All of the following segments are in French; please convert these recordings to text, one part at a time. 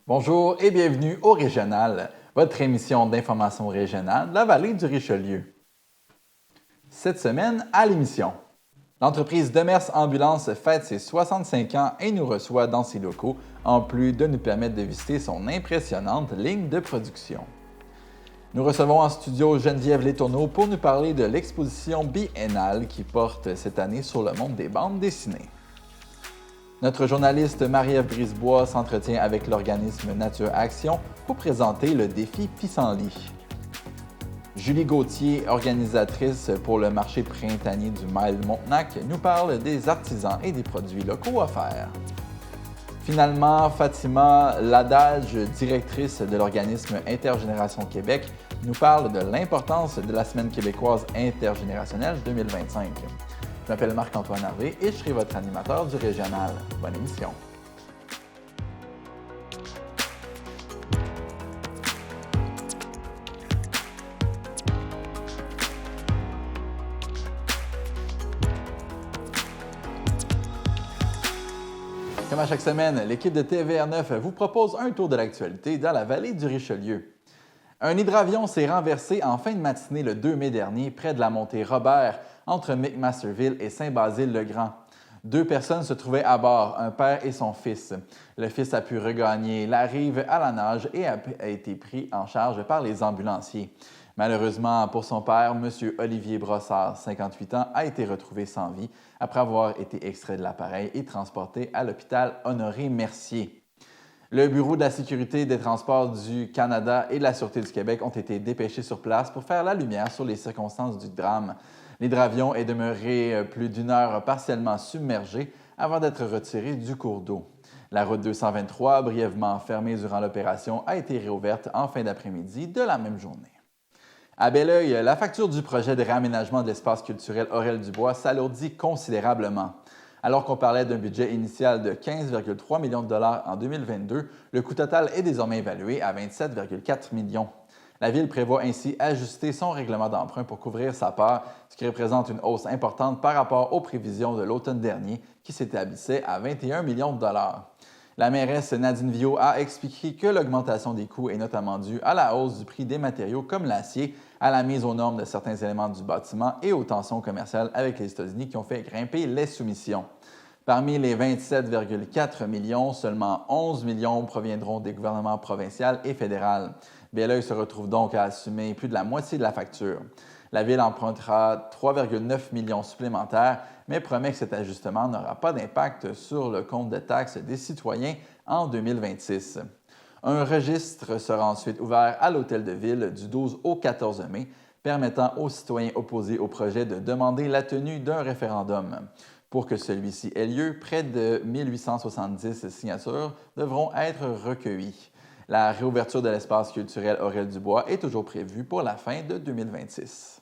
Bonjour et bienvenue au Régional, votre émission d'information régionale de la vallée du Richelieu. Cette semaine, à l'émission, l'entreprise Demers Ambulance fête ses 65 ans et nous reçoit dans ses locaux, en plus de nous permettre de visiter son impressionnante ligne de production. Nous recevons en studio Geneviève Letourneau pour nous parler de l'exposition biennale qui porte cette année sur le monde des bandes dessinées. Notre journaliste Marie-Ève Brisebois s'entretient avec l'organisme Nature Action pour présenter le défi Pissenlit. Julie Gauthier, organisatrice pour le marché printanier du Mail Montenac, nous parle des artisans et des produits locaux offerts. Finalement, Fatima Ladage, directrice de l'organisme Intergénération Québec, nous parle de l'importance de la Semaine québécoise intergénérationnelle 2025. Je m'appelle Marc-Antoine Harvey et je serai votre animateur du Régional. Bonne émission. Comme à chaque semaine, l'équipe de TVR9 vous propose un tour de l'actualité dans la vallée du Richelieu. Un hydravion s'est renversé en fin de matinée le 2 mai dernier près de la montée Robert entre McMasterville et Saint-Basile-le-Grand. 2 personnes se trouvaient à bord, un père et son fils. Le fils a pu regagner la rive à la nage et a été pris en charge par les ambulanciers. Malheureusement pour son père, M. Olivier Brossard, 58 ans, a été retrouvé sans vie après avoir été extrait de l'appareil et transporté à l'hôpital Honoré-Mercier. Le Bureau de la sécurité des transports du Canada et de la Sûreté du Québec ont été dépêchés sur place pour faire la lumière sur les circonstances du drame. L'hydravion est demeuré plus d'une heure partiellement submergé avant d'être retiré du cours d'eau. La route 223, brièvement fermée durant l'opération, a été réouverte en fin d'après-midi de la même journée. À Belleuil, la facture du projet de réaménagement de l'espace culturel Aurel-Dubois s'alourdit considérablement. Alors qu'on parlait d'un budget initial de 15,3 millions de dollars en 2022, le coût total est désormais évalué à 27,4 millions. La Ville prévoit ainsi ajuster son règlement d'emprunt pour couvrir sa part, ce qui représente une hausse importante par rapport aux prévisions de l'automne dernier qui s'établissaient à 21 millions de dollars. La mairesse Nadine Viau a expliqué que l'augmentation des coûts est notamment due à la hausse du prix des matériaux comme l'acier, à la mise aux normes de certains éléments du bâtiment et aux tensions commerciales avec les États-Unis qui ont fait grimper les soumissions. Parmi les 27,4 millions, seulement 11 millions proviendront des gouvernements provincial et fédéral. Belleuil se retrouve donc à assumer plus de la moitié de la facture. La Ville empruntera 3,9 millions supplémentaires, mais promet que cet ajustement n'aura pas d'impact sur le compte de taxes des citoyens en 2026. Un registre sera ensuite ouvert à l'Hôtel de Ville du 12 au 14 mai, permettant aux citoyens opposés au projet de demander la tenue d'un référendum. Pour que celui-ci ait lieu, près de 1870 signatures devront être recueillies. La réouverture de l'espace culturel Aurel-Dubois est toujours prévue pour la fin de 2026.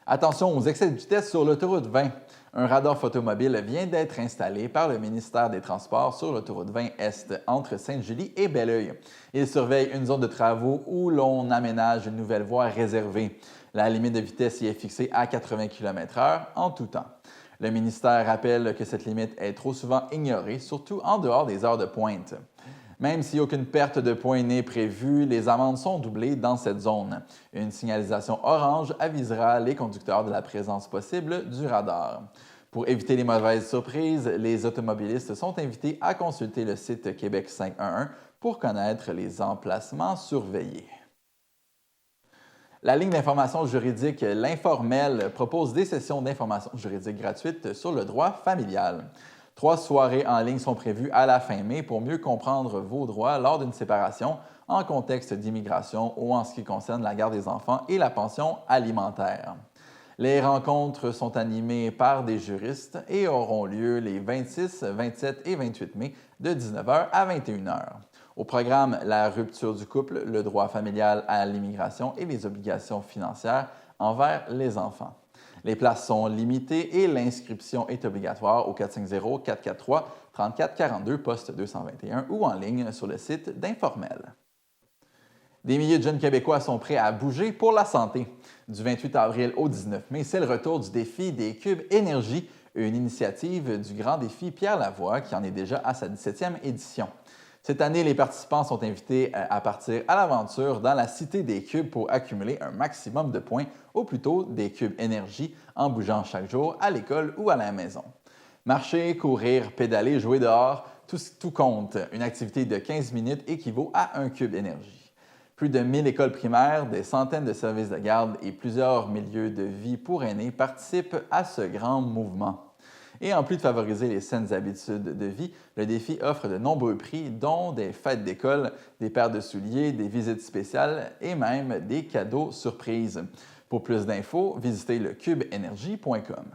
Attention aux excès de vitesse sur l'autoroute 20. Un radar photomobile vient d'être installé par le ministère des Transports sur l'autoroute 20 Est entre Sainte-Julie et Belleuil. Il surveille une zone de travaux où l'on aménage une nouvelle voie réservée. La limite de vitesse y est fixée à 80 km/h en tout temps. Le ministère rappelle que cette limite est trop souvent ignorée, surtout en dehors des heures de pointe. Même si aucune perte de points n'est prévue, les amendes sont doublées dans cette zone. Une signalisation orange avisera les conducteurs de la présence possible du radar. Pour éviter les mauvaises surprises, les automobilistes sont invités à consulter le site Québec 511 pour connaître les emplacements surveillés. La ligne d'information juridique L'Informel propose des sessions d'information juridique gratuites sur le droit familial. 3 soirées en ligne sont prévues à la fin mai pour mieux comprendre vos droits lors d'une séparation en contexte d'immigration ou en ce qui concerne la garde des enfants et la pension alimentaire. Les rencontres sont animées par des juristes et auront lieu les 26, 27 et 28 mai de 19h à 21h. Au programme, la rupture du couple, le droit familial à l'immigration et les obligations financières envers les enfants. Les places sont limitées et l'inscription est obligatoire au 450-443-3442, poste 221 ou en ligne sur le site d'Informel. Des milliers de jeunes Québécois sont prêts à bouger pour la santé. Du 28 avril au 19 mai, c'est le retour du défi des cubes énergie, une initiative du grand défi Pierre Lavoie qui en est déjà à sa 17e édition. Cette année, les participants sont invités à partir à l'aventure dans la Cité des Cubes pour accumuler un maximum de points, ou plutôt des cubes énergie, en bougeant chaque jour à l'école ou à la maison. Marcher, courir, pédaler, jouer dehors, tout compte. Une activité de 15 minutes équivaut à un cube énergie. Plus de 1000 écoles primaires, des centaines de services de garde et plusieurs milieux de vie pour aînés participent à ce grand mouvement. Et en plus de favoriser les saines habitudes de vie, le défi offre de nombreux prix, dont des fêtes d'école, des paires de souliers, des visites spéciales et même des cadeaux surprises. Pour plus d'infos, visitez le cubeenergie.com.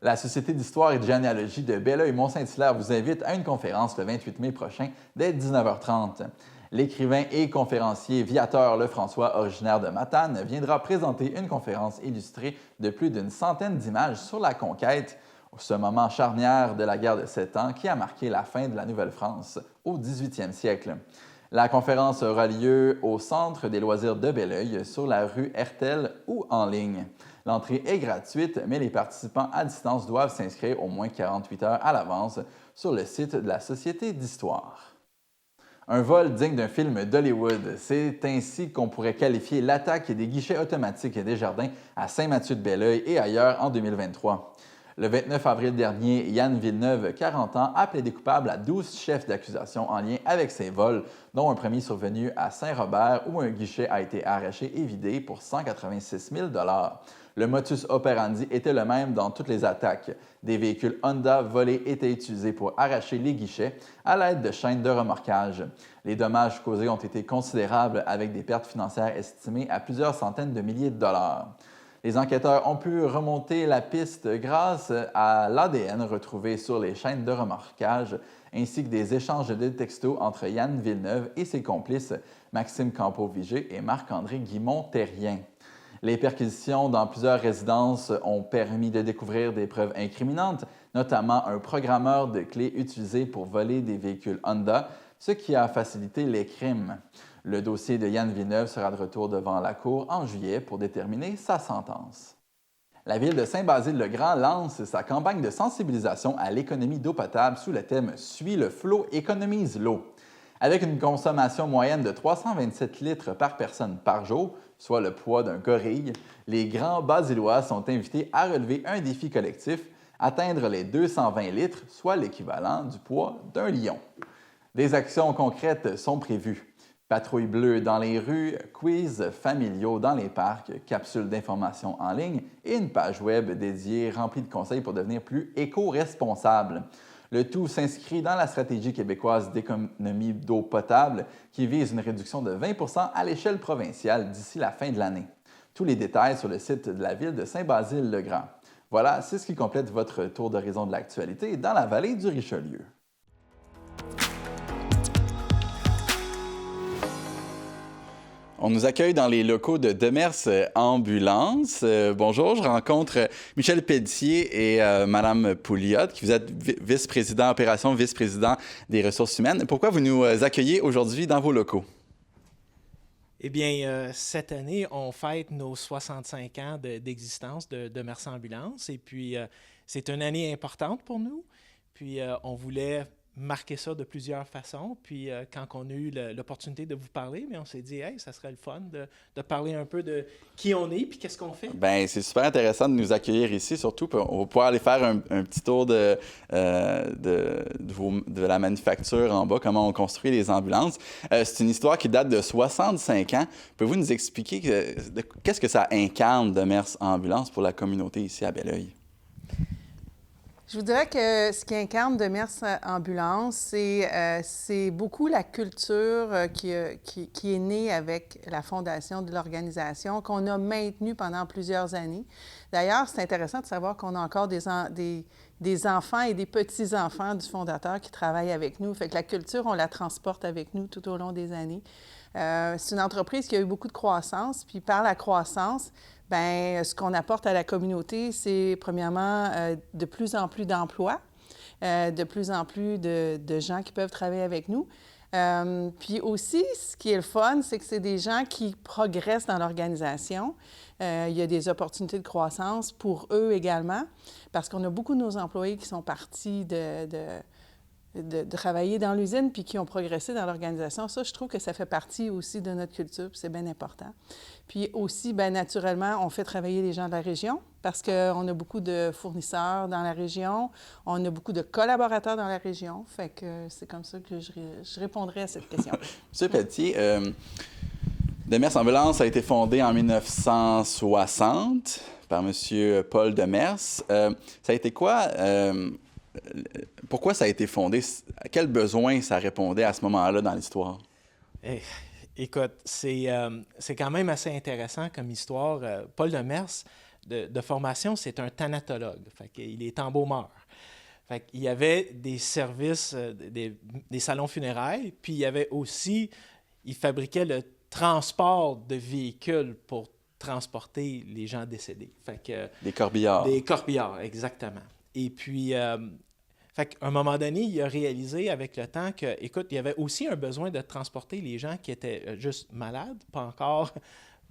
La Société d'histoire et de généalogie de Belleuil-Mont-Saint-Hilaire vous invite à une conférence le 28 mai prochain dès 19h30. L'écrivain et conférencier Viateur Lefrançois, originaire de Matane, viendra présenter une conférence illustrée de plus d'une centaine d'images sur la conquête, ce moment charnière de la guerre de 7 ans qui a marqué la fin de la Nouvelle-France au 18e siècle. La conférence aura lieu au Centre des loisirs de Belleuil, sur la rue Hertel ou en ligne. L'entrée est gratuite, mais les participants à distance doivent s'inscrire au moins 48 heures à l'avance sur le site de la Société d'histoire. Un vol digne d'un film d'Hollywood, c'est ainsi qu'on pourrait qualifier l'attaque des guichets automatiques des Jardins à Saint-Mathieu-de-Belleuil et ailleurs en 2023. Le 29 avril dernier, Yann Villeneuve, 40 ans, a plaidé coupable à 12 chefs d'accusation en lien avec ces vols, dont un premier survenu à Saint-Robert où un guichet a été arraché et vidé pour 186 000 $. Le modus operandi était le même dans toutes les attaques. Des véhicules Honda volés étaient utilisés pour arracher les guichets à l'aide de chaînes de remorquage. Les dommages causés ont été considérables avec des pertes financières estimées à plusieurs centaines de milliers de dollars. Les enquêteurs ont pu remonter la piste grâce à l'ADN retrouvé sur les chaînes de remorquage ainsi que des échanges de textos entre Yann Villeneuve et ses complices Maxime Campo-Vigé et Marc-André Guimont-Terrien. Les perquisitions dans plusieurs résidences ont permis de découvrir des preuves incriminantes, notamment un programmeur de clés utilisé pour voler des véhicules Honda, ce qui a facilité les crimes. Le dossier de Yann Villeneuve sera de retour devant la Cour en juillet pour déterminer sa sentence. La ville de Saint-Basile-le-Grand lance sa campagne de sensibilisation à l'économie d'eau potable sous le thème « Suis le flot, économise l'eau ». Avec une consommation moyenne de 327 litres par personne par jour, soit le poids d'un gorille, les grands Basillois sont invités à relever un défi collectif, atteindre les 220 litres, soit l'équivalent du poids d'un lion. Des actions concrètes sont prévues. Patrouilles bleues dans les rues, quiz familiaux dans les parcs, capsules d'information en ligne et une page web dédiée remplie de conseils pour devenir plus éco-responsable. Le tout s'inscrit dans la stratégie québécoise d'économie d'eau potable qui vise une réduction de 20 % à l'échelle provinciale d'ici la fin de l'année. Tous les détails sur le site de la ville de Saint-Basile-le-Grand. Voilà, c'est ce qui complète votre tour d'horizon de l'actualité dans la vallée du Richelieu. On nous accueille dans les locaux de Demers Ambulance. Bonjour, je rencontre Michel Pelletier et Mme Pouliot, qui vous êtes vice-président opération, vice-président des ressources humaines. Pourquoi vous nous accueillez aujourd'hui dans vos locaux? Eh bien, cette année, on fête nos 65 ans d'existence de Demers Ambulance. Et puis, c'est une année importante pour nous. Puis, on voulait marquer ça de plusieurs façons. Puis, quand on a eu l'opportunité de vous parler, mais on s'est dit, hey, ça serait le fun de parler un peu de qui on est puis qu'est-ce qu'on fait. Bien, c'est super intéressant de nous accueillir ici, surtout. On va pouvoir aller faire un petit tour de la manufacture en bas, comment on construit les ambulances. C'est une histoire qui date de 65 ans. Pouvez-vous nous expliquer qu'est-ce que ça incarne Demers Ambulance pour la communauté ici à Belleuil? Je vous dirais que ce qui incarne Demers Ambulance, c'est beaucoup la culture qui est née avec la fondation de l'organisation, qu'on a maintenue pendant plusieurs années. D'ailleurs, c'est intéressant de savoir qu'on a encore des enfants et des petits-enfants du fondateur qui travaillent avec nous. Fait que la culture, on la transporte avec nous tout au long des années. C'est une entreprise qui a eu beaucoup de croissance, puis par la croissance, bien, ce qu'on apporte à la communauté, c'est premièrement de plus en plus d'emplois, de plus en plus de gens qui peuvent travailler avec nous. Puis aussi, ce qui est le fun, c'est que c'est des gens qui progressent dans l'organisation. Il y a des opportunités de croissance pour eux également, parce qu'on a beaucoup de nos employés qui sont partis de travailler dans l'usine puis qui ont progressé dans l'organisation. Ça, je trouve que ça fait partie aussi de notre culture, puis c'est bien important. Puis aussi, bien naturellement, on fait travailler les gens de la région parce qu'on a beaucoup de fournisseurs dans la région, on a beaucoup de collaborateurs dans la région. Fait que c'est comme ça que je répondrai à cette question. Monsieur Pelletier, Demers Ambulance a été fondée en 1960 par M. Paul Demers. Ça a été quoi? Pourquoi ça a été fondé? À quel besoin ça répondait à ce moment-là dans l'histoire? Écoute, c'est quand même assez intéressant comme histoire. Paul Demers, de formation, c'est un thanatologue. Fait qu'il est embaumeur. Fait qu'il y avait des services, des salons funéraires, puis il y avait aussi, il fabriquait le transport de véhicules pour transporter les gens décédés. Fait que, des corbillards. Des corbillards, exactement. Et puis, fait qu'à un moment donné, il a réalisé avec le temps que, écoute, il y avait aussi un besoin de transporter les gens qui étaient juste malades, pas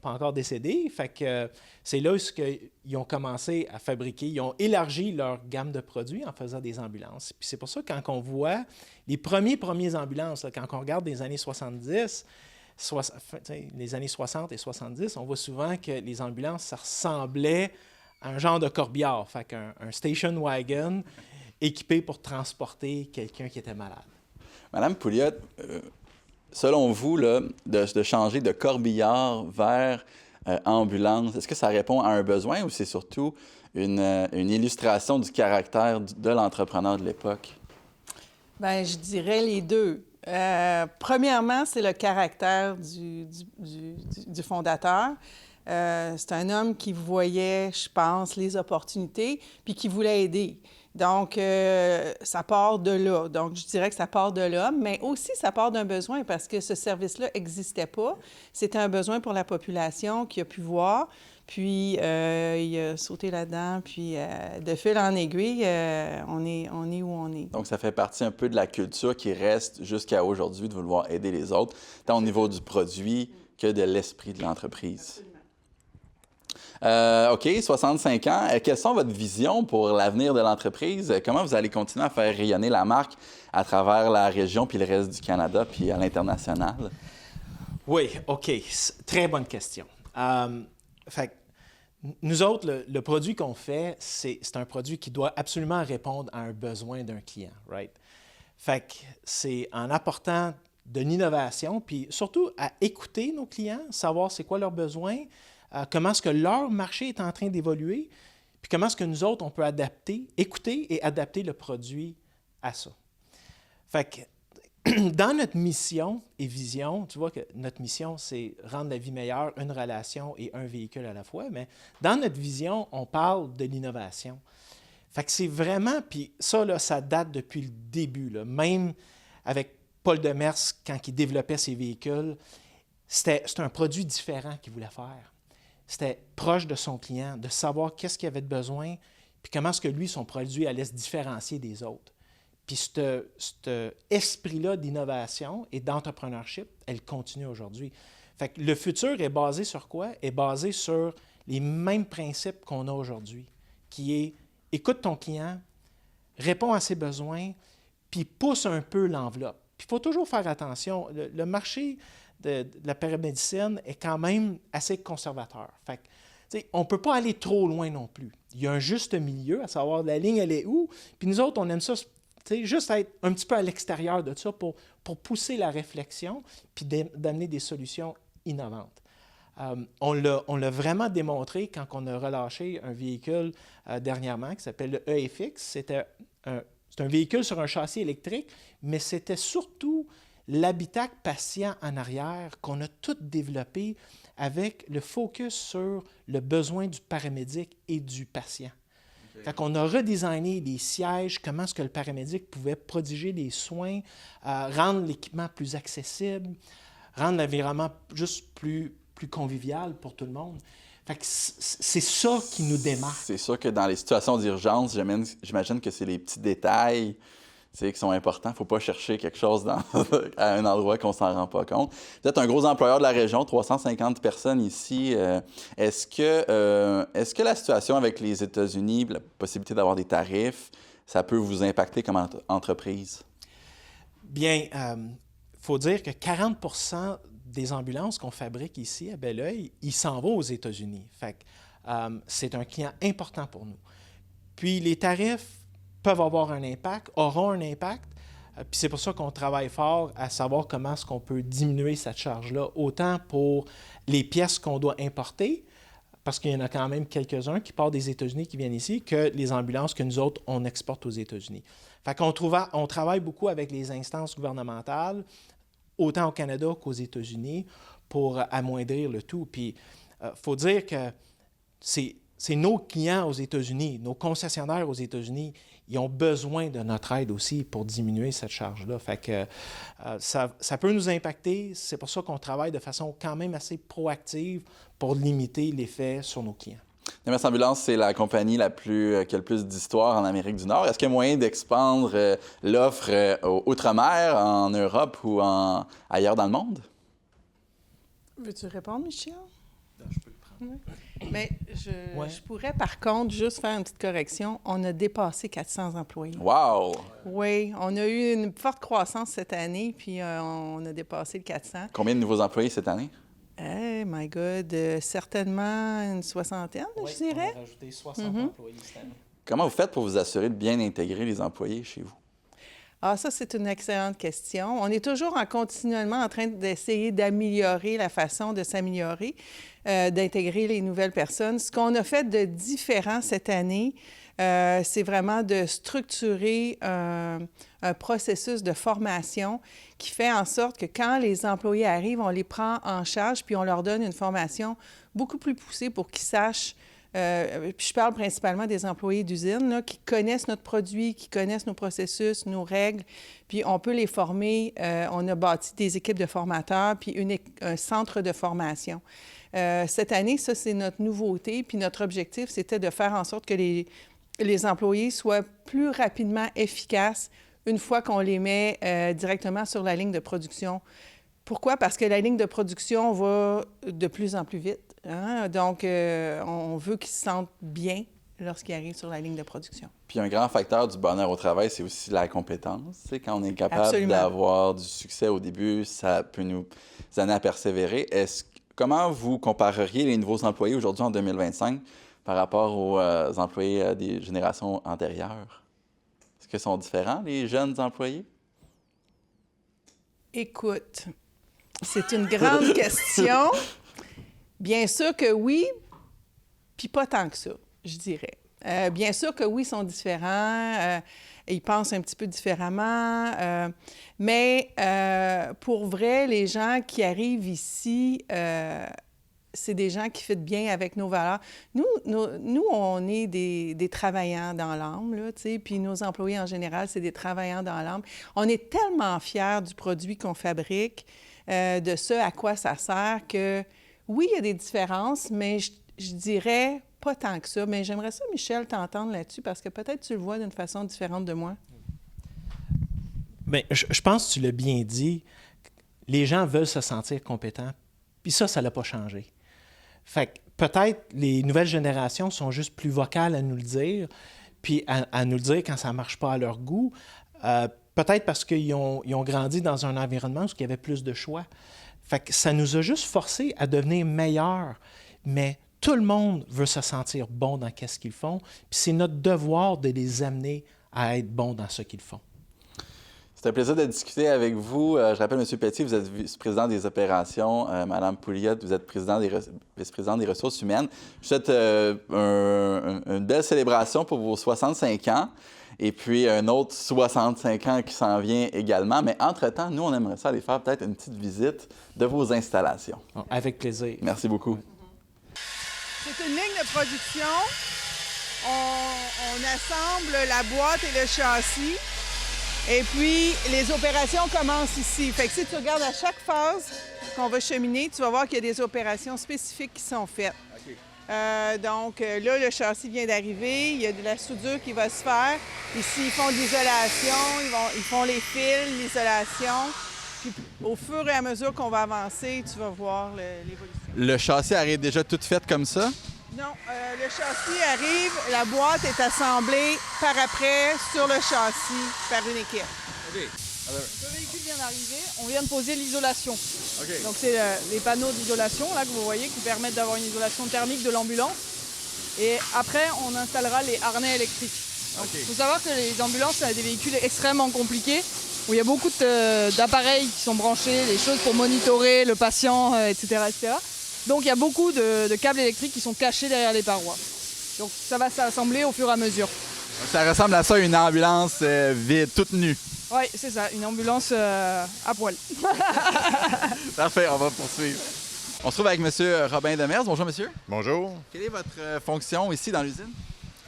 encore décédés. Fait que c'est là où ils ont commencé à fabriquer, ils ont élargi leur gamme de produits en faisant des ambulances. Puis c'est pour ça que quand on voit les premiers ambulances, là, quand on regarde les années 70, les années 60 et 70, on voit souvent que les ambulances, ça ressemblait à un genre de corbillard, fait qu'un station wagon équipé pour transporter quelqu'un qui était malade. Madame Pouliot, selon vous, là, de changer de corbillard vers ambulance, est-ce que ça répond à un besoin ou c'est surtout une illustration du caractère de l'entrepreneur de l'époque? Bien, je dirais les deux. Premièrement, c'est le caractère du fondateur. C'est un homme qui voyait, je pense, les opportunités, puis qui voulait aider. Donc, ça part de là. Donc, je dirais que ça part de là, mais aussi ça part d'un besoin parce que ce service-là n'existait pas. C'était un besoin pour la population qui a pu voir, puis il a sauté là-dedans, puis de fil en aiguille, on est où on est. Donc, ça fait partie un peu de la culture qui reste jusqu'à aujourd'hui de vouloir aider les autres, tant au niveau du produit que de l'esprit de l'entreprise. OK, 65 ans. Quelles sont votre vision pour l'avenir de l'entreprise? Comment vous allez continuer à faire rayonner la marque à travers la région puis le reste du Canada puis à l'international? Oui, OK. Très bonne question. Fait nous autres, le produit qu'on fait, c'est un produit qui doit absolument répondre à un besoin d'un client, right? Fait que c'est en apportant de l'innovation, puis surtout à écouter nos clients, savoir c'est quoi leurs besoins, comment est-ce que leur marché est en train d'évoluer, puis comment est-ce que nous autres, on peut écouter et adapter le produit à ça. Fait que dans notre mission et vision, tu vois que notre mission, c'est rendre la vie meilleure, une relation et un véhicule à la fois, mais dans notre vision, on parle de l'innovation. Fait que c'est vraiment, puis ça, là, ça date depuis le début, là, même avec Paul Demers, quand il développait ses véhicules, c'était un produit différent qu'il voulait faire. C'était proche de son client, de savoir qu'est-ce qu'il avait de besoin, puis comment est-ce que lui, son produit allait se différencier des autres. Puis cet esprit-là d'innovation et d'entrepreneurship, elle continue aujourd'hui. Fait que le futur est basé sur quoi? Est basé sur les mêmes principes qu'on a aujourd'hui, qui est écoute ton client, réponds à ses besoins, puis pousse un peu l'enveloppe. Puis il faut toujours faire attention. Le marché de la paramédicine est quand même assez conservateur. Fait que, on ne peut pas aller trop loin non plus. Il y a un juste milieu, à savoir la ligne, elle est où. Puis nous autres, on aime ça, juste être un petit peu à l'extérieur de ça pour pousser la réflexion puis d'amener des solutions innovantes. On l'a vraiment démontré quand on a relâché un véhicule dernièrement qui s'appelle le EFX. C'est un véhicule sur un châssis électrique, mais c'était surtout l'habitacle patient en arrière qu'on a tout développé avec le focus sur le besoin du paramédic et du patient. Okay. Fait qu'on a redesigné les sièges, comment est-ce que le paramédic pouvait prodiguer des soins, rendre l'équipement plus accessible, rendre l'environnement juste plus convivial pour tout le monde. Fait que c'est ça qui nous démarque. C'est sûr que dans les situations d'urgence, j'imagine que c'est les petits détails qui sont importants. Il ne faut pas chercher quelque chose à un endroit qu'on ne s'en rend pas compte. Vous êtes un gros employeur de la région, 350 personnes ici. Est-ce que la situation avec les États-Unis, la possibilité d'avoir des tarifs, ça peut vous impacter comme entreprise? Bien, faut dire que 40 des ambulances qu'on fabrique ici à Belleuil, ils s'en vont aux États-Unis. Fait que, c'est un client important pour nous. Puis les tarifs peuvent avoir un impact, auront un impact. Puis c'est pour ça qu'on travaille fort à savoir comment est-ce qu'on peut diminuer cette charge-là, autant pour les pièces qu'on doit importer, parce qu'il y en a quand même quelques-uns qui partent des États-Unis qui viennent ici, que les ambulances que nous autres, on exporte aux États-Unis. Fait qu'on travaille beaucoup avec les instances gouvernementales, autant au Canada qu'aux États-Unis, pour amoindrir le tout. Puis, faut dire que c'est nos clients aux États-Unis, nos concessionnaires aux États-Unis, ils ont besoin de notre aide aussi pour diminuer cette charge-là. Fait que ça peut nous impacter. C'est pour ça qu'on travaille de façon quand même assez proactive pour limiter l'effet sur nos clients. Demers Ambulance, c'est la compagnie qui a le plus d'histoire en Amérique du Nord. Est-ce qu'il y a moyen d'expandre l'offre outre-mer, en Europe ou ailleurs dans le monde? Veux-tu répondre, Michel? Je peux le prendre. Oui. Mais je pourrais, par contre, juste faire une petite correction. On a dépassé 400 employés. Wow! Oui, on a eu une forte croissance cette année, puis on a dépassé le 400. Combien de nouveaux employés cette année? My God, certainement une soixantaine, je dirais. On a rajouté 60 employés cette année. Comment vous faites pour vous assurer de bien intégrer les employés chez vous? Ah, ça, c'est une excellente question. On est toujours continuellement en train d'essayer d'améliorer la façon de s'améliorer, d'intégrer les nouvelles personnes. Ce qu'on a fait de différent cette année, c'est vraiment de structurer un processus de formation qui fait en sorte que quand les employés arrivent, on les prend en charge puis on leur donne une formation beaucoup plus poussée pour qu'ils sachent. Puis je parle principalement des employés d'usine là, qui connaissent notre produit, qui connaissent nos processus, nos règles, puis on peut les former. On a bâti des équipes de formateurs, puis un centre de formation. Cette année, ça, c'est notre nouveauté, puis notre objectif, c'était de faire en sorte que les employés soient plus rapidement efficaces une fois qu'on les met directement sur la ligne de production. Pourquoi? Parce que la ligne de production va de plus en plus vite. Hein? Donc, on veut qu'ils se sentent bien lorsqu'ils arrivent sur la ligne de production. Puis un grand facteur du bonheur au travail, c'est aussi la compétence. Tu sais, quand on est capable Absolument. d'avoir du succès au début, ça peut nous amener à persévérer. Comment vous compareriez les nouveaux employés aujourd'hui en 2025 par rapport aux employés des générations antérieures? Est-ce qu'ils sont différents, les jeunes employés? Écoute, c'est une grande question. Bien sûr que oui, puis pas tant que ça, je dirais. Bien sûr que oui, ils sont différents, ils pensent un petit peu différemment, mais pour vrai, les gens qui arrivent ici, c'est des gens qui fitent bien avec nos valeurs. Nous on est des travaillants dans l'âme, là, tu sais, puis nos employés en général, c'est des travaillants dans l'âme. On est tellement fiers du produit qu'on fabrique, de ce à quoi ça sert, que oui, il y a des différences, mais je dirais pas tant que ça. Mais j'aimerais ça, Michel, t'entendre là-dessus, parce que peut-être tu le vois d'une façon différente de moi. Bien, je pense que tu l'as bien dit. Les gens veulent se sentir compétents, puis ça l'a pas changé. Fait que peut-être les nouvelles générations sont juste plus vocales à nous le dire, puis à nous le dire quand ça ne marche pas à leur goût. Peut-être parce qu'ils ont grandi dans un environnement où il y avait plus de choix. Fait que ça nous a juste forcés à devenir meilleurs. Mais tout le monde veut se sentir bon dans ce qu'ils font, puis c'est notre devoir de les amener à être bons dans ce qu'ils font. C'est un plaisir de discuter avec vous. Je rappelle, M. Pelletier, vous êtes vice-président des opérations. Mme Pouliot, vous êtes vice-présidente des ressources humaines. Je vous souhaite une belle célébration pour vos 65 ans. Et puis, un autre 65 ans qui s'en vient également. Mais entre-temps, nous, on aimerait ça aller faire peut-être une petite visite de vos installations. Bon, avec plaisir. Merci beaucoup. C'est une ligne de production. On assemble la boîte et le châssis. Et puis, les opérations commencent ici. Fait que si tu regardes à chaque phase qu'on va cheminer, tu vas voir qu'il y a des opérations spécifiques qui sont faites. OK. Donc là, le châssis vient d'arriver. Il y a de la soudure qui va se faire. Ici, ils font de l'isolation. Ils font les fils, l'isolation. Puis au fur et à mesure qu'on va avancer, tu vas voir l'évolution. Le châssis arrive déjà tout fait comme ça? Non, le châssis arrive, la boîte est assemblée par après sur le châssis par une équipe. OK. Le véhicule vient d'arriver, on vient de poser l'isolation. OK. Donc c'est les panneaux d'isolation là que vous voyez qui permettent d'avoir une isolation thermique de l'ambulance. Et après, on installera les harnais électriques. Il faut savoir que les ambulances, c'est des véhicules extrêmement compliqués où il y a beaucoup d'appareils qui sont branchés, des choses pour monitorer le patient, etc., etc. Donc il y a beaucoup de câbles électriques qui sont cachés derrière les parois. Donc ça va s'assembler au fur et à mesure. Ça ressemble à ça, une ambulance vide, toute nue. Oui, c'est ça, une ambulance à poil. Parfait, on va poursuivre. On se trouve avec M. Robin Demers. Bonjour, monsieur. Bonjour. Quelle est votre fonction ici dans l'usine?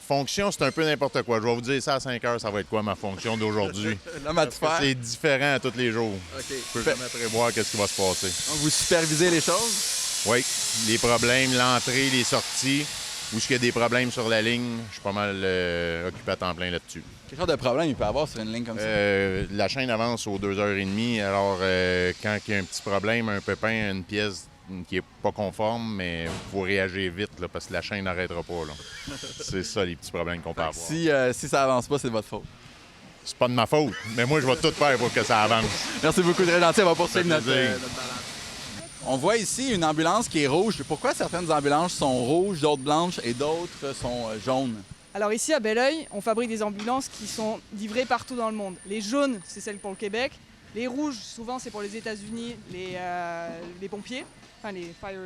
Fonction, c'est un peu n'importe quoi. Je vais vous dire ça à 5 heures, ça va être quoi ma fonction d'aujourd'hui? L'homme à tout faire. C'est différent à tous les jours. OK. Je peux jamais prévoir qu'est-ce qui va se passer. Donc, vous supervisez les choses? Oui, les problèmes, l'entrée, les sorties, où il y a des problèmes sur la ligne, je suis pas mal occupé à temps plein là-dessus. Quel genre de problème il peut y avoir sur une ligne comme ça? La chaîne avance aux 2h30, alors quand il y a un petit problème, un pépin, une pièce qui n'est pas conforme, mais il faut réagir vite là, parce que la chaîne n'arrêtera pas. Là. C'est ça les petits problèmes qu'on peut avoir. Si ça avance pas, c'est de votre faute. C'est pas de ma faute, mais moi je vais tout faire pour que ça avance. Merci beaucoup, très gentil. On va poursuivre Ça fait plaisir. notre balade. On voit ici une ambulance qui est rouge. Pourquoi certaines ambulances sont rouges, d'autres blanches et d'autres sont jaunes? Alors ici à Belleuil, on fabrique des ambulances qui sont livrées partout dans le monde. Les jaunes, c'est celles pour le Québec. Les rouges, souvent, c'est pour les États-Unis, les pompiers, enfin les fire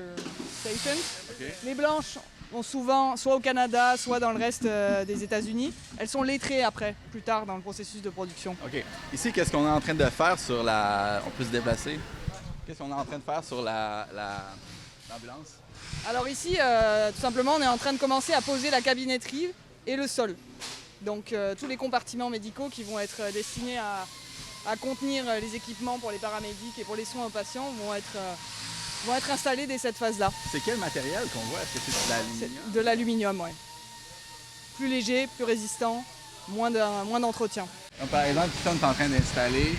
stations. Okay. Les blanches ont souvent, soit au Canada, soit dans le reste des États-Unis. Elles sont lettrées après, plus tard dans le processus de production. OK. Ici, qu'est-ce qu'on est en train de faire sur la... On peut se déplacer? Qu'est-ce qu'on est en train de faire sur l'ambulance? Alors ici, tout simplement, on est en train de commencer à poser la cabinetterie et le sol. Donc tous les compartiments médicaux qui vont être destinés à contenir les équipements pour les paramédics et pour les soins aux patients vont être installés dès cette phase-là. C'est quel matériel qu'on voit? Est-ce que c'est de l'aluminium? C'est de l'aluminium, oui. Plus léger, plus résistant, moins d'entretien. Donc, par exemple, ici, on est en train d'installer...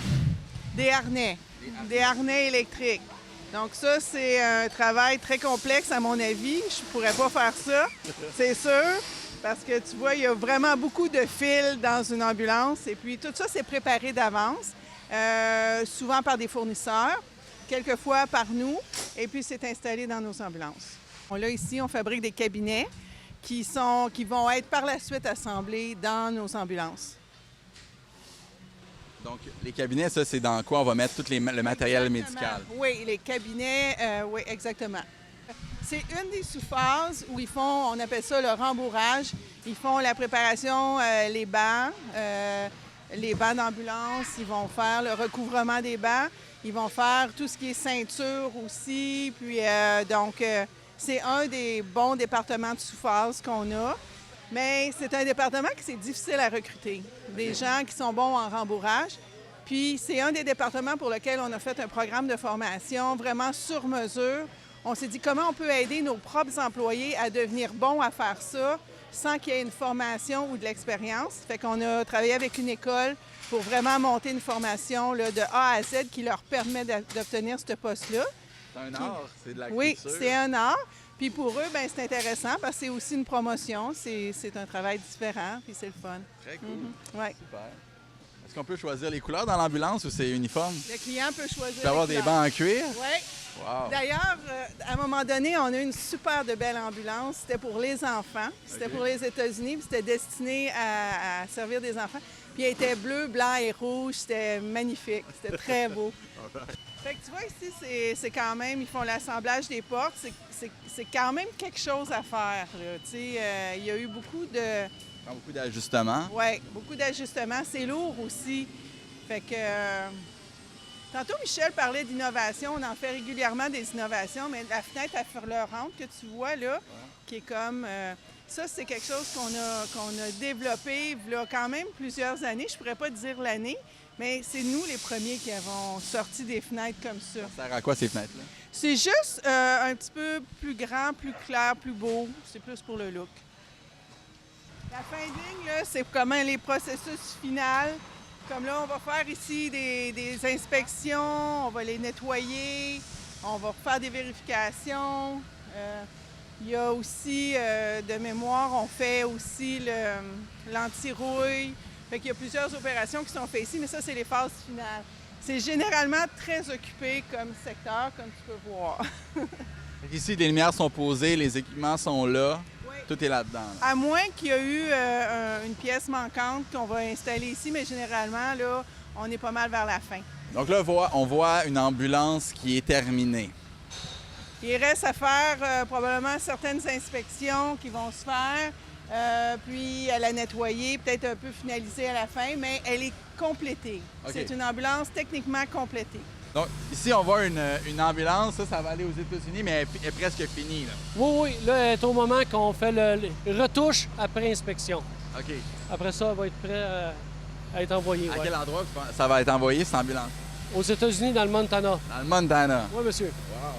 Des harnais. Des harnais électriques. Donc ça, c'est un travail très complexe à mon avis. Je ne pourrais pas faire ça, c'est sûr, parce que tu vois, il y a vraiment beaucoup de fils dans une ambulance. Et puis tout ça, c'est préparé d'avance, souvent par des fournisseurs, quelquefois par nous, et puis c'est installé dans nos ambulances. Là, ici, on fabrique des cabinets qui vont être par la suite assemblés dans nos ambulances. Donc, les cabinets, ça, c'est dans quoi on va mettre tout le matériel médical? Oui, les cabinets, oui, exactement. C'est une des sous-phases où ils font, on appelle ça le rembourrage. Ils font la préparation, les bancs d'ambulance, ils vont faire le recouvrement des bancs, ils vont faire tout ce qui est ceinture aussi. Puis, c'est un des bons départements de sous-phase qu'on a. Mais c'est un département qui c'est difficile à recruter. Des gens qui sont bons en rembourrage. Puis c'est un des départements pour lequel on a fait un programme de formation vraiment sur mesure. On s'est dit comment on peut aider nos propres employés à devenir bons à faire ça sans qu'il y ait une formation ou de l'expérience. Fait qu'on a travaillé avec une école pour vraiment monter une formation là, de A à Z qui leur permet d'obtenir ce poste-là. C'est un art, c'est de la culture. Oui, c'est un art. Puis pour eux, bien, c'est intéressant parce que c'est aussi une promotion. C'est un travail différent, puis c'est le fun. Très cool. Ouais. Super. Est-ce qu'on peut choisir les couleurs dans l'ambulance ou c'est uniforme? Le client peut choisir. Il peut y avoir des bancs en cuir? Oui. Wow. D'ailleurs, à un moment donné, on a eu une super de belle ambulance. C'était pour les enfants. C'était pour les États-Unis, puis c'était destiné à servir des enfants. Puis elle était bleue, blanc et rouge. C'était magnifique. C'était très beau. Fait que tu vois, ici, c'est quand même, ils font l'assemblage des portes. C'est quand même quelque chose à faire. Il y a eu beaucoup d'ajustements. Oui, beaucoup d'ajustements. C'est lourd aussi. Fait que... Tantôt, Michel parlait d'innovation. On en fait régulièrement des innovations, mais la fenêtre à furleur-rente que tu vois là, qui est comme... ça, c'est quelque chose qu'on a développé il y a quand même plusieurs années. Je ne pourrais pas te dire l'année, mais c'est nous les premiers qui avons sorti des fenêtres comme ça. Ça sert à quoi ces fenêtres-là? C'est juste un petit peu plus grand, plus clair, plus beau. C'est plus pour le look. La fin de ligne, là, c'est comment les processus finaux. Comme là, on va faire ici des inspections, on va les nettoyer, on va faire des vérifications. Il y a aussi, de mémoire, on fait aussi l'anti-rouille. Fait qu'il y a plusieurs opérations qui sont faites ici, mais ça, c'est les phases finales. C'est généralement très occupé comme secteur, comme tu peux voir. Ici, les lumières sont posées, les équipements sont là. Oui. Tout est là-dedans. Là. À moins qu'il y ait eu une pièce manquante qu'on va installer ici, mais généralement, là, on est pas mal vers la fin. Donc là, on voit une ambulance qui est terminée. Il reste à faire probablement certaines inspections qui vont se faire, puis à la nettoyer, peut-être un peu finaliser à la fin, mais elle est complétée. Okay. C'est une ambulance techniquement complétée. Donc ici, on voit une ambulance, ça va aller aux États-Unis, mais elle est presque finie. Là. Oui, là, elle est au moment qu'on fait les retouches après inspection. OK. Après ça, elle va être prêt à être envoyée. À quel endroit ça va être envoyé, cette ambulance? Aux États-Unis, dans le Montana. Dans le Montana. Oui, monsieur. Wow.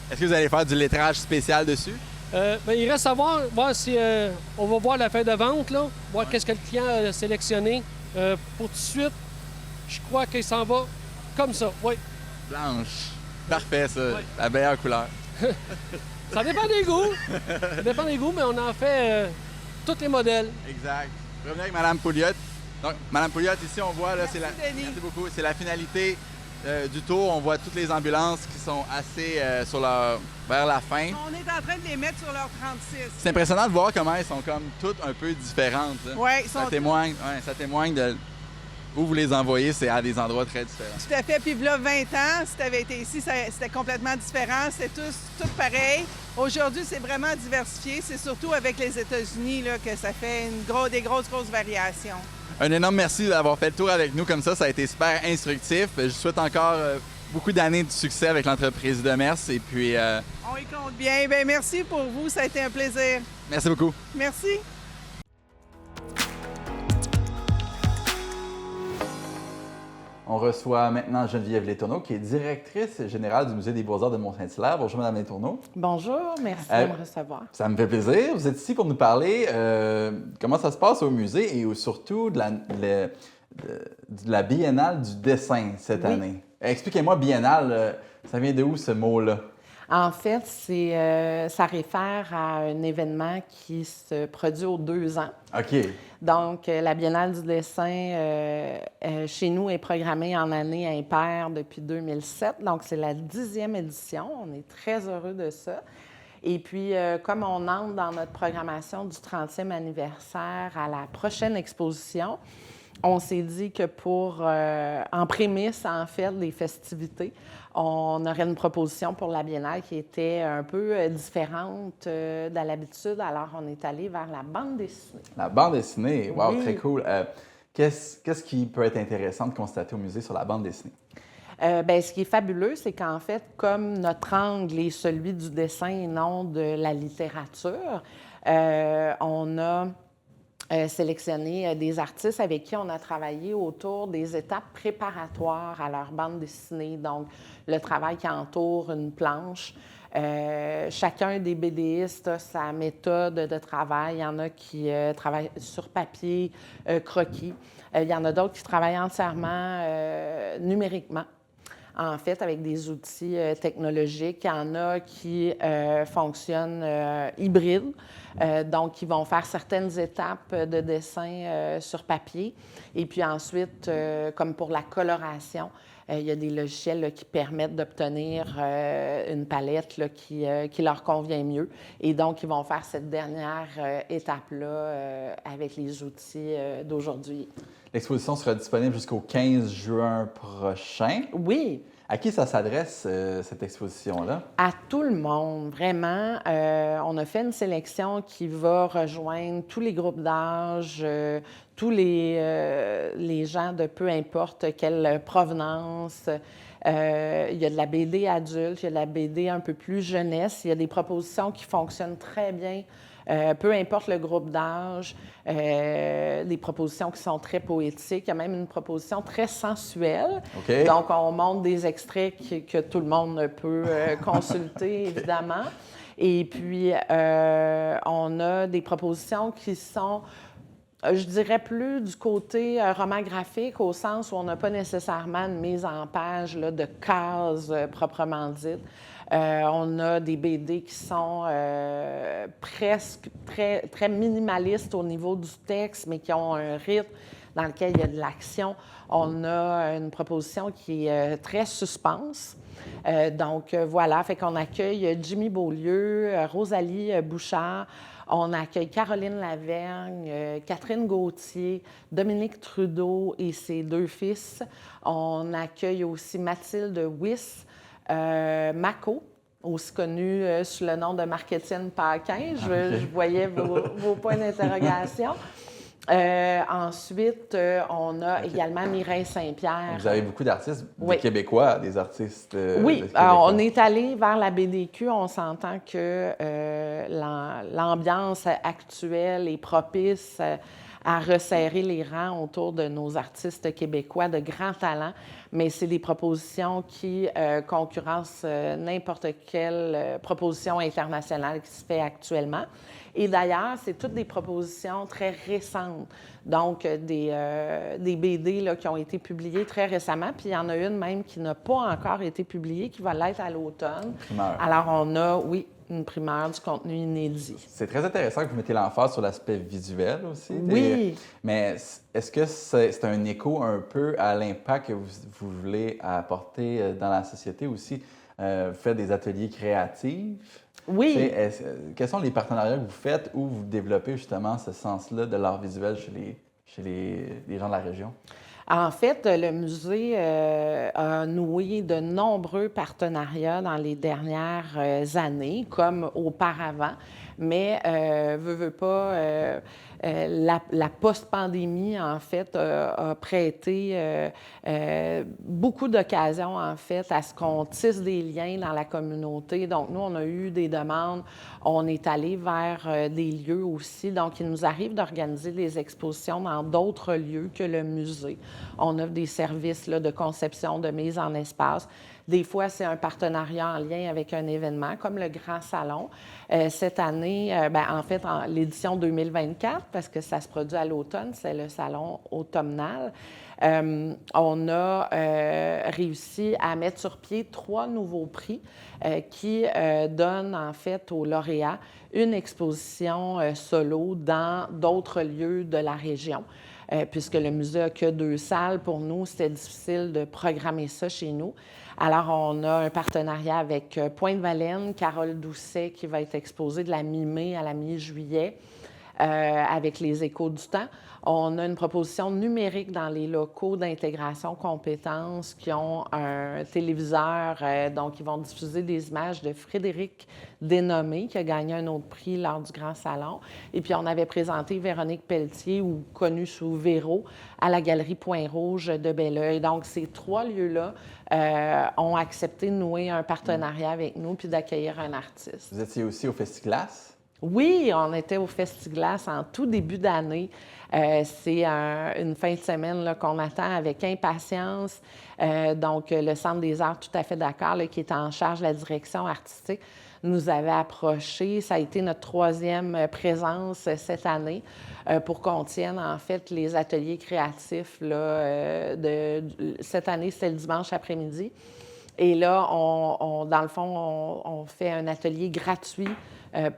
Est-ce que vous allez faire du lettrage spécial dessus? Il reste à voir si on va voir la fin de vente, là, voir qu'est-ce que le client a sélectionné. Pour tout de suite, je crois qu'il s'en va comme ça, oui. Blanche. Parfait, ça. Ouais. La meilleure couleur. Ça dépend des goûts. Ça dépend des goûts, mais on en fait tous les modèles. Exact. Je reviens avec Mme Pouliot. Donc, Mme Pouliot, ici, on voit, là, Merci, Denis. Merci beaucoup. C'est la finalité du tour. On voit toutes les ambulances qui sont assez vers la fin. On est en train de les mettre sur leur 36. C'est impressionnant de voir comment elles sont comme toutes un peu différentes. Oui, ça témoigne de où vous les envoyez, c'est à des endroits très différents. Tout à fait. Puis là, 20 ans, si tu avais été ici, c'était complètement différent. C'était tout pareil. Aujourd'hui, c'est vraiment diversifié. C'est surtout avec les États-Unis là, que ça fait des grosses variations. Un énorme merci d'avoir fait le tour avec nous comme ça. Ça a été super instructif. Je souhaite encore beaucoup d'années de succès avec l'entreprise Demers. Et puis, on y compte bien. Bien, merci pour vous. Ça a été un plaisir. Merci beaucoup. Merci. On reçoit maintenant Geneviève Letourneau, qui est directrice générale du Musée des Beaux-Arts de Mont-Saint-Hilaire. Bonjour, Mme Letourneau. Bonjour, merci de me recevoir. Ça me fait plaisir. Vous êtes ici pour nous parler comment ça se passe au musée et surtout de la biennale du dessin cette année. Expliquez-moi, biennale, ça vient de où ce mot-là? En fait, ça réfère à un événement qui se produit aux 2 ans. OK. Donc, la Biennale du dessin, chez nous, est programmée en année impaire depuis 2007. Donc, c'est la 10e édition. On est très heureux de ça. Et puis, comme on entre dans notre programmation du 30e anniversaire à la prochaine exposition, on s'est dit que en prémisse, en fait, des festivités, on aurait une proposition pour la Biennale qui était un peu différente de l'habitude. Alors, on est allé vers la bande dessinée. La bande dessinée? Wow, oui. Très cool. Qu'est-ce qui peut être intéressant de constater au musée sur la bande dessinée? Ce qui est fabuleux, c'est qu'en fait, comme notre angle est celui du dessin et non de la littérature, on a sélectionné des artistes avec qui on a travaillé autour des étapes préparatoires à leur bande dessinée. Donc, le travail qui entoure une planche. Chacun des BDistes a sa méthode de travail. Il y en a qui travaillent sur papier, croquis. Il y en a d'autres qui travaillent entièrement numériquement, en fait, avec des outils technologiques. Il y en a qui fonctionnent hybrides, donc qui vont faire certaines étapes de dessin sur papier. Et puis ensuite, comme pour la coloration, il y a des logiciels là, qui permettent d'obtenir une palette là, qui leur convient mieux. Et donc, ils vont faire cette dernière étape-là avec les outils d'aujourd'hui. L'exposition sera disponible jusqu'au 15 juin prochain. Oui. À qui ça s'adresse, cette exposition-là? À tout le monde, vraiment. On a fait une sélection qui va rejoindre tous les groupes d'âge, tous les gens de peu importe quelle provenance. Il y a de la BD adulte, il y a de la BD un peu plus jeunesse. Il y a des propositions qui fonctionnent très bien. Peu importe le groupe d'âge, des propositions qui sont très poétiques. Il y a même une proposition très sensuelle. Okay. Donc, on montre des extraits que tout le monde peut consulter, évidemment. Et puis, on a des propositions qui sont, je dirais, plus du côté roman graphique, au sens où on n'a pas nécessairement une mise en page là, de cases proprement dites. On a des BD qui sont presque très minimalistes au niveau du texte, mais qui ont un rythme dans lequel il y a de l'action. On a une proposition qui est très suspense. Donc, voilà, fait qu'on accueille Jimmy Beaulieu, Rosalie Bouchard, on accueille Caroline Lavergne, Catherine Gauthier, Dominique Trudeau et ses 2 fils. On accueille aussi Mathilde Wyss, Mako, aussi connue sous le nom de Marc-Étienne Paquin. Je voyais vos points d'interrogation. Ensuite, on a également Mireille Saint-Pierre. Vous avez beaucoup d'artistes Oui. québécois, des artistes Oui, québécois. on est allé vers la BDQ. On s'entend que l'ambiance actuelle est propice à resserrer les rangs autour de nos artistes québécois de grand talent, mais c'est des propositions qui concurrencent n'importe quelle proposition internationale qui se fait actuellement. Et d'ailleurs, c'est toutes des propositions très récentes, donc des BD là, qui ont été publiées très récemment, puis il y en a une même qui n'a pas encore été publiée, qui va l'être à l'automne. Primeur. Alors, on a, oui, une primeur du contenu inédit. C'est très intéressant que vous mettez l'emphase sur l'aspect visuel aussi. Oui. Mais est-ce que c'est un écho un peu à l'impact que vous voulez apporter dans la société aussi? Vous faites des ateliers créatifs. Oui. Quels sont les partenariats que vous faites où vous développez justement ce sens-là de l'art visuel chez les gens de la région? En fait, le musée a noué de nombreux partenariats dans les dernières années, comme auparavant, mais veut pas, la post-pandémie, en fait, a prêté beaucoup d'occasions, en fait, à ce qu'on tisse des liens dans la communauté. Donc, nous, on a eu des demandes, on est allé vers des lieux aussi. Donc, il nous arrive d'organiser des expositions dans d'autres lieux que le musée. On offre des services là, de conception, de mise en espace. Des fois, c'est un partenariat en lien avec un événement, comme le Grand Salon. Cette année, en fait, l'édition 2024, parce que ça se produit à l'automne, c'est le salon automnal. On a réussi à mettre sur pied 3 nouveaux prix qui donnent, en fait, aux lauréats une exposition solo dans d'autres lieux de la région. Puisque le musée n'a que 2 salles, pour nous, c'était difficile de programmer ça chez nous. Alors, on a un partenariat avec Pointe-Valène, Carole Doucet, qui va être exposée de la mi-mai à la mi-juillet avec les Échos du temps. On a une proposition numérique dans les locaux d'intégration compétences qui ont un téléviseur, donc ils vont diffuser des images de Frédéric Dénommé, qui a gagné un autre prix lors du Grand Salon. Et puis, on avait présenté Véronique Pelletier, ou connue sous Véro, à la Galerie Point-Rouge de Belleuil. Donc, ces 3 lieux-là ont accepté de nouer un partenariat avec nous puis d'accueillir un artiste. Vous étiez aussi au Festiglas? Oui, on était au Festiglas en tout début d'année. C'est une fin de semaine là, qu'on attend avec impatience. Donc, le Centre des arts, tout à fait d'accord, là, qui est en charge de la direction artistique, nous avait approché. Ça a été notre 3e présence cette année pour qu'on tienne, en fait, les ateliers créatifs. Là, cette année, c'était le dimanche après-midi. Et là, dans le fond, on fait un atelier gratuit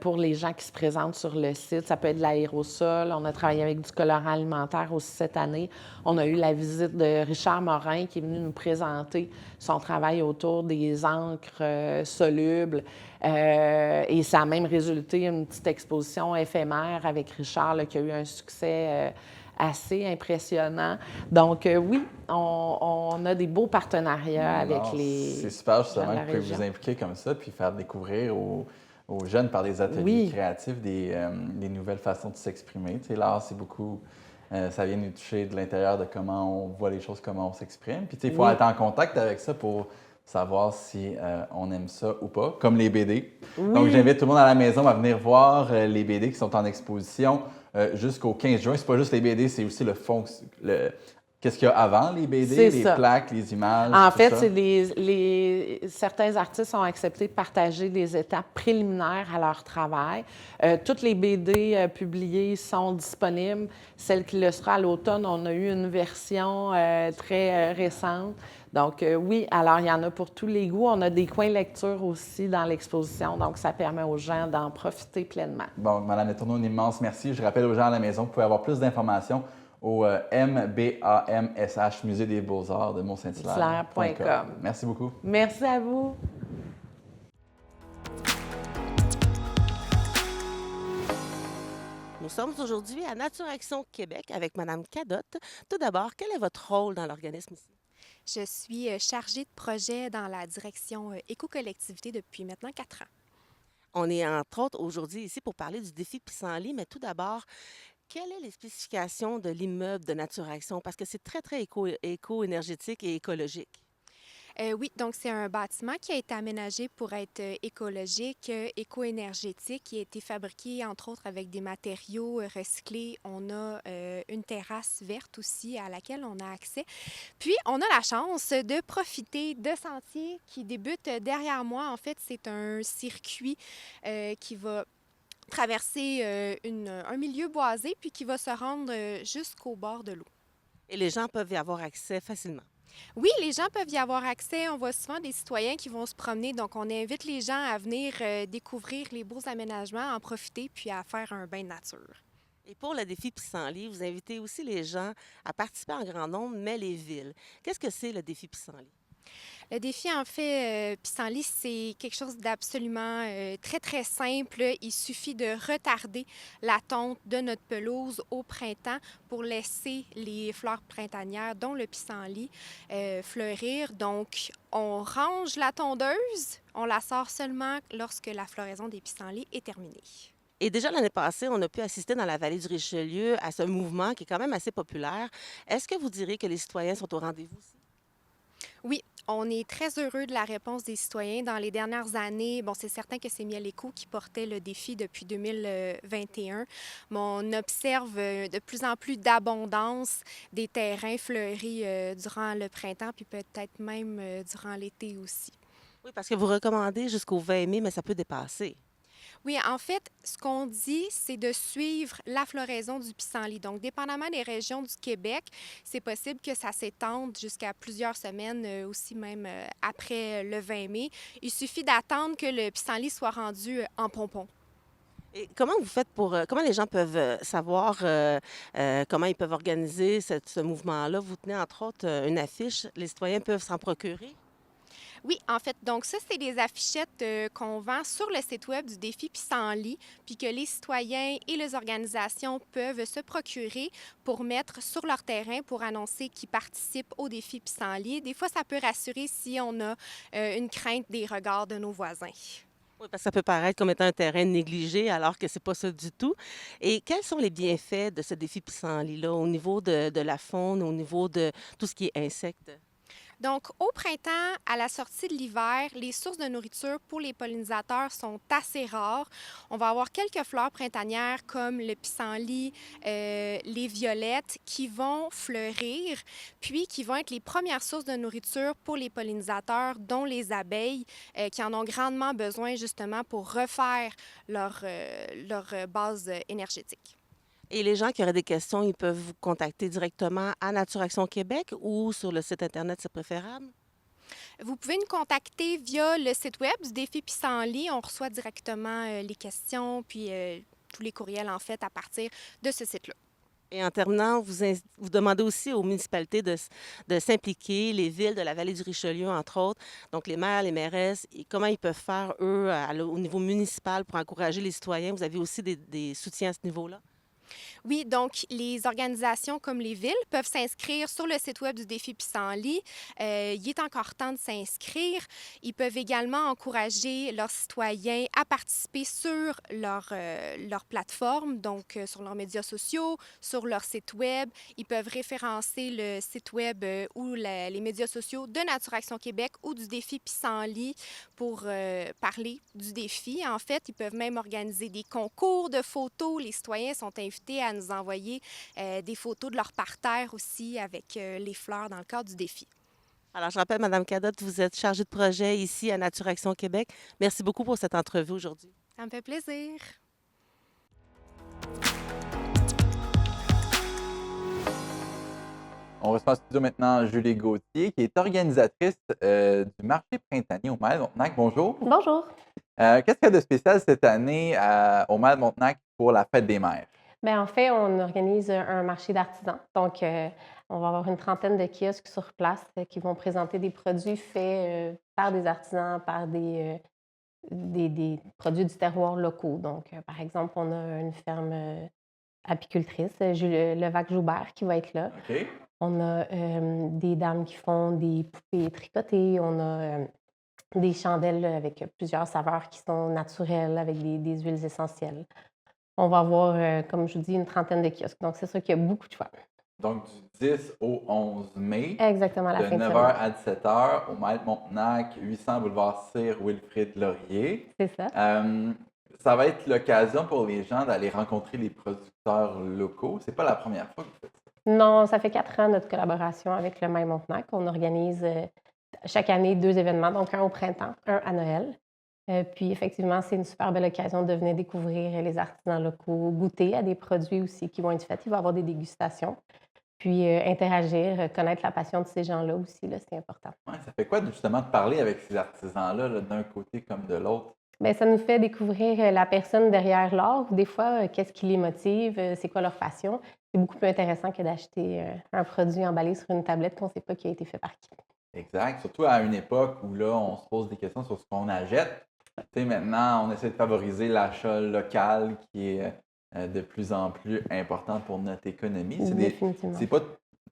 pour les gens qui se présentent sur le site. Ça peut être de l'aérosol. On a travaillé avec du colorant alimentaire aussi cette année. On a eu la visite de Richard Morin qui est venu nous présenter son travail autour des encres solubles. Et ça a même résulté une petite exposition éphémère avec Richard là, qui a eu un succès assez impressionnant. Donc, oui, on a des beaux partenariats avec les... C'est super, justement, gens de la que vous pouvez région. vous impliquer comme ça puis faire découvrir aux jeunes par des ateliers créatifs des nouvelles façons de s'exprimer. Tu sais, l'art, c'est beaucoup... ça vient nous toucher de l'intérieur de comment on voit les choses, comment on s'exprime. Puis, tu sais, il faut être en contact avec ça pour savoir si on aime ça ou pas, comme les BD. Oui. Donc, j'invite tout le monde à la maison à venir voir les BD qui sont en exposition jusqu'au 15 juin. C'est pas juste les BD, c'est aussi le fond... Qu'est-ce qu'il y a avant les BD, C'est les ça. plaques, les images, En tout fait, ça? c'est certains artistes ont accepté de partager des étapes préliminaires à leur travail. Toutes les BD publiées sont disponibles. Celle qui le sera à l'automne, on a eu une version très récente. Donc, oui, alors il y en a pour tous les goûts. On a des coins lecture aussi dans l'exposition, donc ça permet aux gens d'en profiter pleinement. Bon, Mme Letourneau, un immense merci. Je rappelle aux gens à la maison que vous pouvez avoir plus d'informations au MBAMSH, Musée des Beaux-Arts de Mont-Saint-Hilaire.com. Merci beaucoup. Merci à vous. Nous sommes aujourd'hui à Nature Action Québec avec Mme Cadotte. Tout d'abord, quel est votre rôle dans l'organisme ici? Je suis chargée de projet dans la direction éco-collectivité depuis maintenant 4 ans. On est entre autres aujourd'hui ici pour parler du défi Pissenlit, mais tout d'abord, quelles sont les spécifications de l'immeuble de Nature Action? Parce que c'est très, très éco-énergétique et écologique. Oui, donc c'est un bâtiment qui a été aménagé pour être écologique, éco-énergétique, qui a été fabriqué entre autres avec des matériaux recyclés. On a une terrasse verte aussi à laquelle on a accès. Puis, on a la chance de profiter de sentiers qui débutent derrière moi. En fait, c'est un circuit qui va traverser un milieu boisé puis qui va se rendre jusqu'au bord de l'eau. Et les gens peuvent y avoir accès facilement. Oui, les gens peuvent y avoir accès. On voit souvent des citoyens qui vont se promener. Donc, on invite les gens à venir découvrir les beaux aménagements, en profiter, puis à faire un bain de nature. Et pour le défi Pissenlit, vous invitez aussi les gens à participer en grand nombre, mais les villes. Qu'est-ce que c'est le défi Pissenlit? Le défi, en fait, Pissenlit, c'est quelque chose d'absolument très, très simple. Il suffit de retarder la tonte de notre pelouse au printemps pour laisser les fleurs printanières, dont le pissenlit, fleurir. Donc, on range la tondeuse, on la sort seulement lorsque la floraison des pissenlits est terminée. Et déjà l'année passée, on a pu assister dans la vallée du Richelieu à ce mouvement qui est quand même assez populaire. Est-ce que vous direz que les citoyens sont au rendez-vous aussi? Oui, on est très heureux de la réponse des citoyens. Dans les dernières années, bon, c'est certain que c'est Miel Éco qui portait le défi depuis 2021, mais on observe de plus en plus d'abondance des terrains fleuris durant le printemps, puis peut-être même durant l'été aussi. Oui, parce que vous recommandez jusqu'au 20 mai, mais ça peut dépasser. Oui, en fait, ce qu'on dit, c'est de suivre la floraison du pissenlit. Donc, dépendamment des régions du Québec, c'est possible que ça s'étende jusqu'à plusieurs semaines, aussi même après le 20 mai. Il suffit d'attendre que le pissenlit soit rendu en pompon. Et comment vous faites comment les gens peuvent savoir comment ils peuvent organiser ce mouvement-là? Vous tenez entre autres une affiche, les citoyens peuvent s'en procurer? Oui, en fait, donc ça, c'est des affichettes qu'on vend sur le site web du défi Pissenlit, puis que les citoyens et les organisations peuvent se procurer pour mettre sur leur terrain pour annoncer qu'ils participent au défi Pissenlit. Des fois, ça peut rassurer si on a une crainte des regards de nos voisins. Oui, parce que ça peut paraître comme étant un terrain négligé, alors que c'est pas ça du tout. Et quels sont les bienfaits de ce défi Pissenlit-là au niveau de la faune, au niveau de tout ce qui est insectes? Donc, au printemps, à la sortie de l'hiver, les sources de nourriture pour les pollinisateurs sont assez rares. On va avoir quelques fleurs printanières comme le pissenlit, les violettes qui vont fleurir, puis qui vont être les premières sources de nourriture pour les pollinisateurs, dont les abeilles, qui en ont grandement besoin justement pour refaire leur base énergétique. Et les gens qui auraient des questions, ils peuvent vous contacter directement à Nature Action Québec ou sur le site Internet, c'est préférable? Vous pouvez nous contacter via le site web du défi Pissenlit. On reçoit directement les questions puis tous les courriels, en fait, à partir de ce site-là. Et en terminant, vous demandez aussi aux municipalités de s'impliquer, les villes de la vallée du Richelieu, entre autres, donc les maires, les mairesses, et comment ils peuvent faire, eux, au niveau municipal pour encourager les citoyens. Vous avez aussi des soutiens à ce niveau-là? Oui, donc les organisations comme les villes peuvent s'inscrire sur le site web du défi Pissenlit. Il est encore temps de s'inscrire. Ils peuvent également encourager leurs citoyens à participer sur leur plateforme, donc sur leurs médias sociaux, sur leur site web. Ils peuvent référencer le site web ou les médias sociaux de Nature Action Québec ou du défi Pissenlit pour parler du défi. En fait, ils peuvent même organiser des concours de photos. Les citoyens sont invités à nous envoyer des photos de leur parterre aussi avec les fleurs dans le cadre du défi. Alors, je rappelle, Mme Cadotte, vous êtes chargée de projet ici à Nature Action Québec. Merci beaucoup pour cette entrevue aujourd'hui. Ça me fait plaisir. On reçoit en studio maintenant Julie Gauthier, qui est organisatrice du marché printanier au Mail-Montagnec. Bonjour. Bonjour. Qu'est-ce qu'il y a de spécial cette année au Mail-Montagnec pour la Fête des mères? Bien, en fait, on organise un marché d'artisans. Donc, on va avoir une trentaine de kiosques sur place qui vont présenter des produits faits par des artisans, par des produits du terroir locaux. Donc, par exemple, on a une ferme apicultrice, Levac-Joubert, qui va être là. OK. On a des dames qui font des poupées tricotées. On a des chandelles avec plusieurs saveurs qui sont naturelles, avec des huiles essentielles. On va avoir, comme je vous dis, une trentaine de kiosques. Donc, c'est sûr qu'il y a beaucoup de choix. Donc, du 10 au 11 mai, Exactement, à la de fin de 9h semaine. à 17h, au Maître Montenac, 800 boulevard Sire Wilfrid Laurier. C'est ça. Ça va être l'occasion pour les gens d'aller rencontrer les producteurs locaux. C'est pas la première fois que vous faites ça. Non, ça fait 4 ans notre collaboration avec le Maître Montenac. On organise chaque année 2 événements, donc un au printemps, un à Noël. Puis effectivement, c'est une super belle occasion de venir découvrir les artisans locaux, goûter à des produits aussi qui vont être faits. Il va y avoir des dégustations. Puis interagir, connaître la passion de ces gens-là aussi, là, c'est important. Ouais, ça fait quoi justement de parler avec ces artisans-là, là, d'un côté comme de l'autre? Bien, ça nous fait découvrir la personne derrière l'art. Des fois, qu'est-ce qui les motive, c'est quoi leur passion. C'est beaucoup plus intéressant que d'acheter un produit emballé sur une tablette qu'on ne sait pas qui a été fait par qui. Exact. Surtout à une époque où là, on se pose des questions sur ce qu'on achète. Tu sais, maintenant, on essaie de favoriser l'achat local qui est de plus en plus important pour notre économie. Définitivement. C'est pas,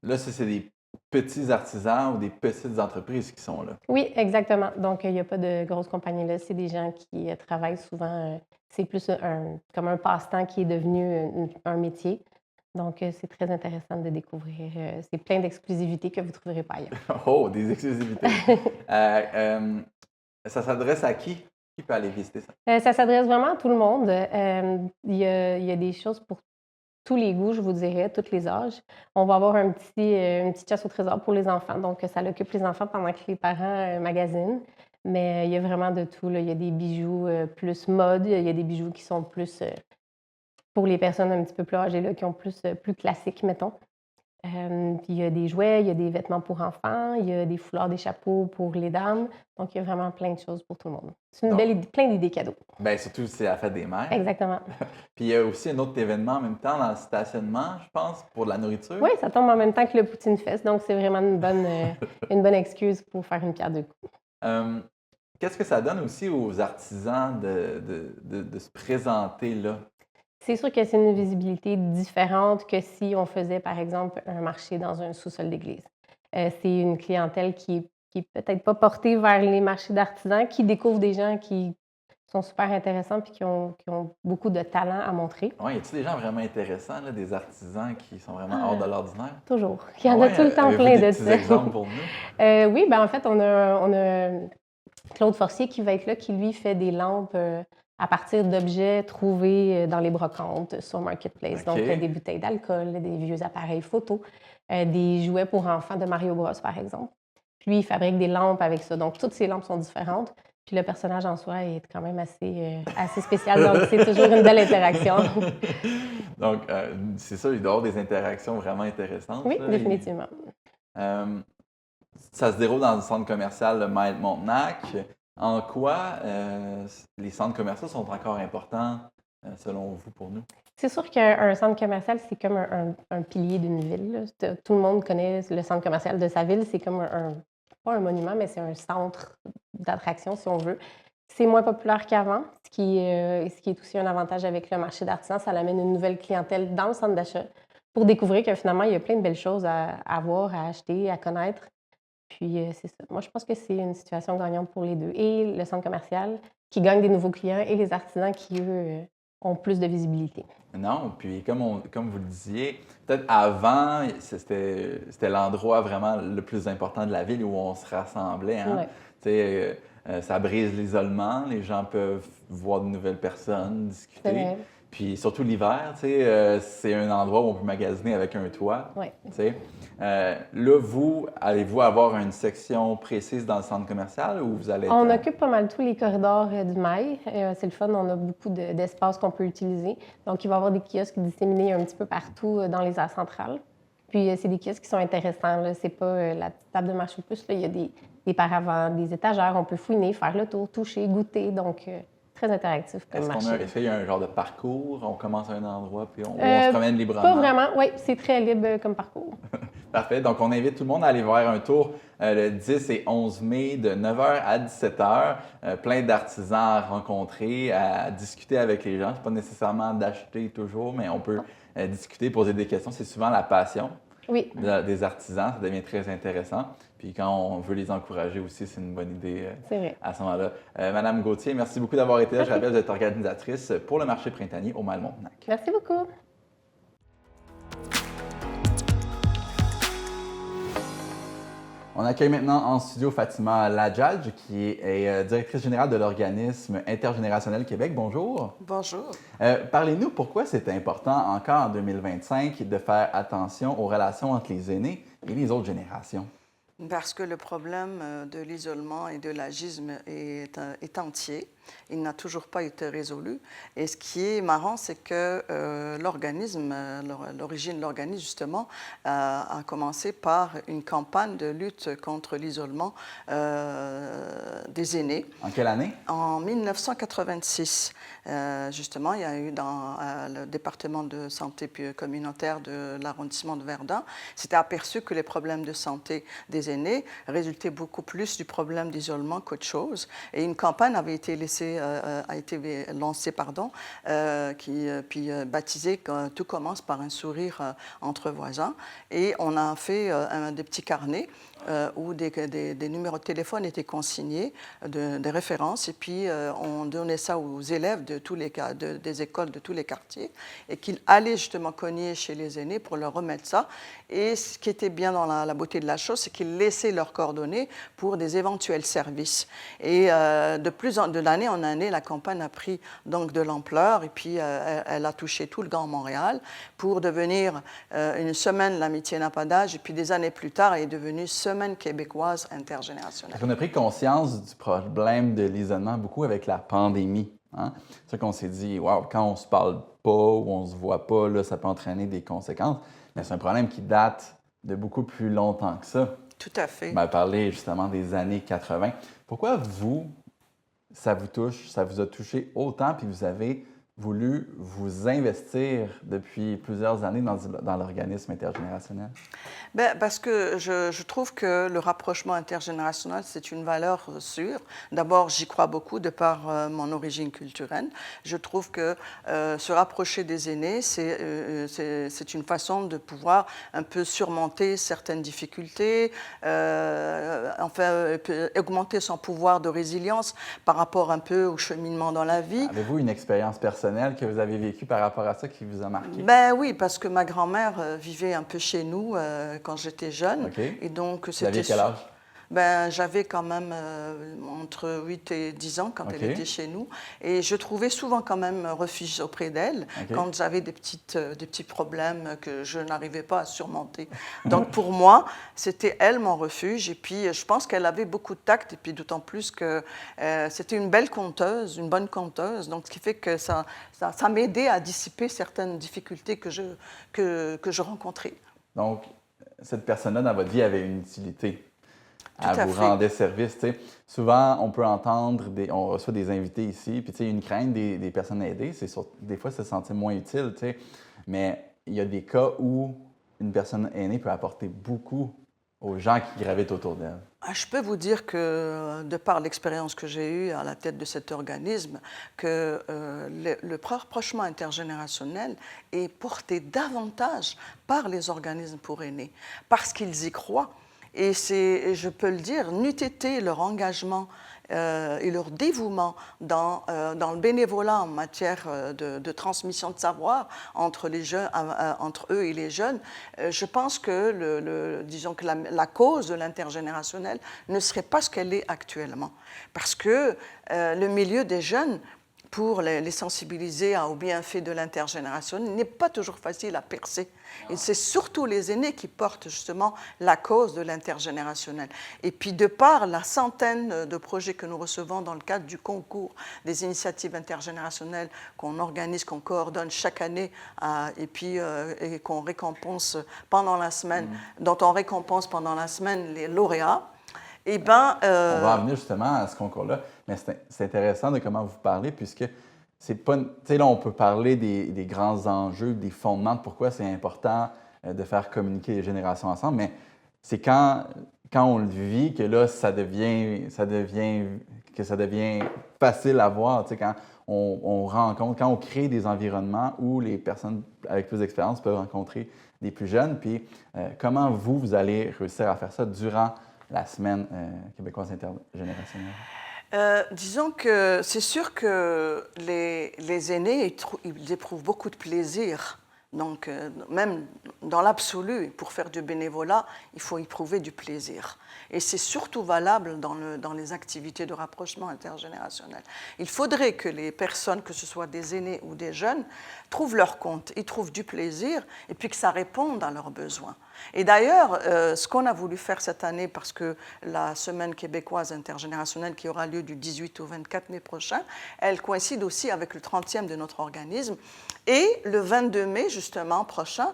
là, c'est des petits artisans ou des petites entreprises qui sont là. Oui, exactement. Donc, il n'y a pas de grosses compagnies là. C'est des gens qui travaillent souvent. C'est plus comme un passe-temps qui est devenu un métier. Donc, c'est très intéressant de découvrir. C'est plein d'exclusivités que vous ne trouverez pas ailleurs. Oh, des exclusivités. Ça s'adresse à qui? Qui peut aller visiter ça? Ça s'adresse vraiment à tout le monde. Il y a des choses pour tous les goûts, je vous dirais, tous les âges. On va avoir une petite chasse au trésor pour les enfants. Donc, ça occupe les enfants pendant que les parents magasinent. Mais il y a vraiment de tout, là. Il y a des bijoux plus mode. Il y a des bijoux qui sont plus pour les personnes un petit peu plus âgées, là, qui ont plus classiques, mettons. Puis il y a des jouets, il y a des vêtements pour enfants, il y a des foulards, des chapeaux pour les dames. Donc, il y a vraiment plein de choses pour tout le monde. C'est une belle idée, plein d'idées cadeaux. Bien, surtout, c'est la fête des mères. Exactement. Puis il y a aussi un autre événement en même temps dans le stationnement, je pense, pour de la nourriture. Oui, ça tombe en même temps que le Poutine Fest. Donc, c'est vraiment une bonne excuse pour faire une pierre deux coups. Qu'est-ce que ça donne aussi aux artisans de se présenter là? C'est sûr que c'est une visibilité différente que si on faisait, par exemple, un marché dans un sous-sol d'église. C'est une clientèle qui est peut-être pas portée vers les marchés d'artisans, qui découvre des gens qui sont super intéressants puis qui ont beaucoup de talent à montrer. Oui, y a-t-il des gens vraiment intéressants, là, des artisans qui sont vraiment hors de l'ordinaire? Toujours. Il y en a tout le temps plein de ça. Des exemples pour nous? Oui, bien en fait, on a Claude Forcier qui va être là, qui lui fait des lampes à partir d'objets trouvés dans les brocantes sur Marketplace. Okay. Donc, des bouteilles d'alcool, des vieux appareils photo, des jouets pour enfants de Mario Bros, par exemple. Puis, il fabrique des lampes avec ça. Donc, toutes ces lampes sont différentes. Puis, le personnage en soi est quand même assez spécial. Donc, c'est toujours une belle interaction. Donc, c'est ça, il doit y avoir des interactions vraiment intéressantes. Oui, là, définitivement. Ça se déroule dans le centre commercial le Maître Montenac. En quoi les centres commerciaux sont encore importants, selon vous, pour nous? C'est sûr qu'un centre commercial, c'est comme un pilier d'une ville, là. Tout le monde connaît le centre commercial de sa ville. C'est comme pas un monument, mais c'est un centre d'attraction, si on veut. C'est moins populaire qu'avant, ce qui est aussi un avantage avec le marché d'artisans. Ça amène une nouvelle clientèle dans le centre d'achat pour découvrir que finalement, il y a plein de belles choses à voir, à acheter, à connaître. Puis, c'est ça. Moi, je pense que c'est une situation gagnante pour les deux. Et le centre commercial qui gagne des nouveaux clients et les artisans qui, eux, ont plus de visibilité. Non, puis comme vous le disiez, peut-être avant, c'était l'endroit vraiment le plus important de la ville où on se rassemblait. Hein? Ouais. Tu sais, ça brise l'isolement, les gens peuvent voir de nouvelles personnes, discuter. Puis surtout l'hiver, tu sais, c'est un endroit où on peut magasiner avec un toit. Ouais. Tu sais. Là, allez-vous avoir une section précise dans le centre commercial ou vous allez être... On occupe pas mal tous les corridors du Mail. C'est le fun, on a beaucoup d'espace qu'on peut utiliser. Donc, il va y avoir des kiosques disséminés un petit peu partout dans les aires centrales. Puis, c'est des kiosques qui sont intéressants. Là. C'est pas la petite table de marché au plus. Là. Il y a des paravents, des étagères. On peut fouiner, faire le tour, toucher, goûter. Donc, très interactif comme marché. Est-ce qu'il y a un genre de parcours? On commence à un endroit, puis on se promène librement? Pas vraiment, oui, c'est très libre comme parcours. Parfait. Donc, on invite tout le monde à aller voir un tour le 10 et 11 mai de 9h à 17h. Plein d'artisans à rencontrer, à discuter avec les gens. C'est pas nécessairement d'acheter toujours, mais on peut discuter, poser des questions. C'est souvent la passion des artisans. Ça devient très intéressant. Puis quand on veut les encourager aussi, c'est une bonne idée à ce moment-là. Madame Gauthier, merci beaucoup d'avoir été là. Je rappelle, vous êtes organisatrice pour le marché printanier au Mal-Montenac. Merci beaucoup. On accueille maintenant en studio Fatima Ladjadj, qui est directrice générale de l'organisme Intergénérationnel Québec. Bonjour. Bonjour. Parlez-nous pourquoi c'est important encore en 2025 de faire attention aux relations entre les aînés et les autres générations. Parce que le problème de l'isolement et de l'agisme est entier. Il n'a toujours pas été résolu. Et ce qui est marrant, c'est que l'origine de l'organisme, justement, a commencé par une campagne de lutte contre l'isolement des aînés. En quelle année? En 1986. Justement, il y a eu dans le département de santé communautaire de l'arrondissement de Verdun, s'était aperçu que les problèmes de santé des aînés résultaient beaucoup plus du problème d'isolement qu'autre chose. Et une campagne avait été lancée, puis baptisée « Tout commence par un sourire entre voisins ». Et on a fait des petits carnets où des numéros de téléphone étaient consignés, des références, et puis on donnait ça aux élèves des écoles de tous les quartiers, et qu'ils allaient justement cogner chez les aînés pour leur remettre ça. Et ce qui était bien dans la beauté de la chose, c'est qu'ils laissaient leurs coordonnées pour des éventuels services. Et de l'année en année, la campagne a pris donc de l'ampleur, et puis elle a touché tout le Grand Montréal pour devenir une semaine l'amitié n'a pas d'âge, et puis des années plus tard, elle est devenue Semaine québécoise intergénérationnelle. On a pris conscience du problème de l'isolement beaucoup avec la pandémie. Hein? C'est ça qu'on s'est dit, wow, quand on ne se parle pas ou on ne se voit pas, là, ça peut entraîner des conséquences. Mais c'est un problème qui date de beaucoup plus longtemps que ça. Tout à fait. On m'a parlé justement des années 80. Pourquoi ça vous touche, ça vous a touché autant, puis vous avez voulu vous investir depuis plusieurs années dans l'organisme intergénérationnel? Bien, parce que je trouve que le rapprochement intergénérationnel, c'est une valeur sûre. D'abord, j'y crois beaucoup de par mon origine culturelle. Je trouve que se rapprocher des aînés, c'est une façon de pouvoir un peu surmonter certaines difficultés, augmenter son pouvoir de résilience par rapport un peu au cheminement dans la vie. Avez-vous une expérience personnelle que vous avez vécue par rapport à ça qui vous a marqué? Ben oui, parce que ma grand-mère vivait un peu chez nous quand j'étais jeune. Okay. Et donc, vous aviez quel âge? Ben, j'avais quand même entre 8 et 10 ans quand elle était chez nous. Et je trouvais souvent quand même refuge auprès d'elle quand j'avais des petits problèmes que je n'arrivais pas à surmonter. Donc, pour moi, c'était elle mon refuge. Et puis, je pense qu'elle avait beaucoup de tact. Et puis, d'autant plus que c'était une belle conteuse, une bonne conteuse. Donc, ce qui fait que ça m'aidait à dissiper certaines difficultés que je rencontrais. Donc, cette personne-là dans votre vie avait une utilité. Elle vous rendait service. T'sais. Souvent, on peut entendre, on reçoit des invités ici, puis une crainte des personnes aidées, c'est des fois se sentir moins utile. T'sais. Mais il y a des cas où une personne aînée peut apporter beaucoup aux gens qui gravitent autour d'elle. Je peux vous dire que, de par l'expérience que j'ai eue à la tête de cet organisme, que le rapprochement intergénérationnel est porté davantage par les organismes pour aînés, parce qu'ils y croient. Et je peux le dire, n'eût été leur engagement et leur dévouement dans le bénévolat en matière de transmission de savoir entre eux et les jeunes, je pense que, disons que la cause de l'intergénérationnel ne serait pas ce qu'elle est actuellement. Parce que le milieu des jeunes, pour les sensibiliser aux bienfaits de l'intergénérationnel, n'est pas toujours facile à percer. Et c'est surtout les aînés qui portent justement la cause de l'intergénérationnel. Et puis, de par la centaine de projets que nous recevons dans le cadre du concours des initiatives intergénérationnelles qu'on organise, qu'on coordonne chaque année, et qu'on récompense pendant la semaine, dont on récompense pendant la semaine les lauréats, Eh bien... On va en venir justement à ce concours-là, mais c'est intéressant de comment vous parlez, puisque c'est pas... Tu sais, là, on peut parler des grands enjeux, des fondements de pourquoi c'est important de faire communiquer les générations ensemble, mais c'est quand on le vit que là, ça devient facile à voir, tu sais, quand on rencontre, quand on crée des environnements où les personnes avec plus d'expérience peuvent rencontrer des plus jeunes. Puis comment vous allez réussir à faire ça durant la semaine québécoise intergénérationnelle? Disons que c'est sûr que les aînés, ils éprouvent beaucoup de plaisir. Donc, même dans l'absolu, pour faire du bénévolat, il faut éprouver du plaisir. Et c'est surtout valable dans les activités de rapprochement intergénérationnel. Il faudrait que les personnes, que ce soit des aînés ou des jeunes, trouvent leur compte, ils trouvent du plaisir et puis que ça réponde à leurs besoins. Et d'ailleurs, ce qu'on a voulu faire cette année, parce que la Semaine québécoise intergénérationnelle qui aura lieu du 18 au 24 mai prochain, elle coïncide aussi avec le 30e de notre organisme. Et le 22 mai, justement, prochain,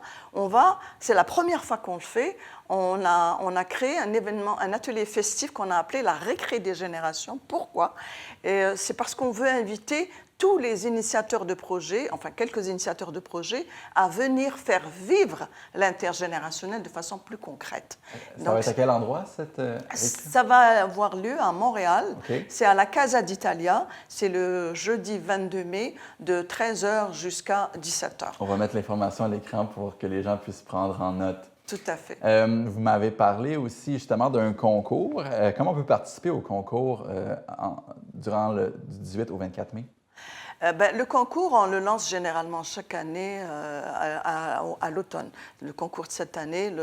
c'est la première fois qu'on le fait, on a créé un événement, un atelier festif qu'on a appelé la Récré des générations. Pourquoi? C'est parce qu'on veut inviter tous les initiateurs de projets, enfin quelques initiateurs de projets, à venir faire vivre l'intergénérationnel de façon plus concrète. Ça va être à quel endroit, cette Ça va avoir lieu à Montréal. Okay. C'est à la Casa d'Italia. C'est le jeudi 22 mai de 13h jusqu'à 17h. On va mettre l'information à l'écran pour que les gens puissent prendre en note. Tout à fait. Vous m'avez parlé aussi justement d'un concours. Comment on peut participer au concours durant du 18 au 24 mai? Le concours, on le lance généralement chaque année à l'automne. Le concours de cette année,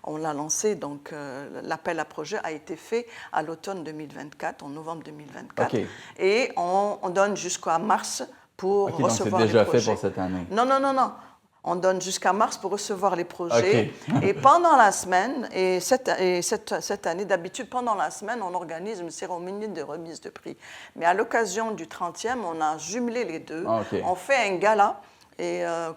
on l'a lancé, donc l'appel à projet a été fait à l'automne 2024, en novembre 2024. Okay. Et on donne jusqu'à mars pour recevoir les projets. Donc c'est déjà fait pour cette année? Non. On donne jusqu'à mars pour recevoir les projets. Okay. Et pendant la semaine, et cette année, d'habitude, pendant la semaine, on organise une cérémonie de remise de prix. Mais à l'occasion du 30e, on a jumelé les deux. Okay. On fait un gala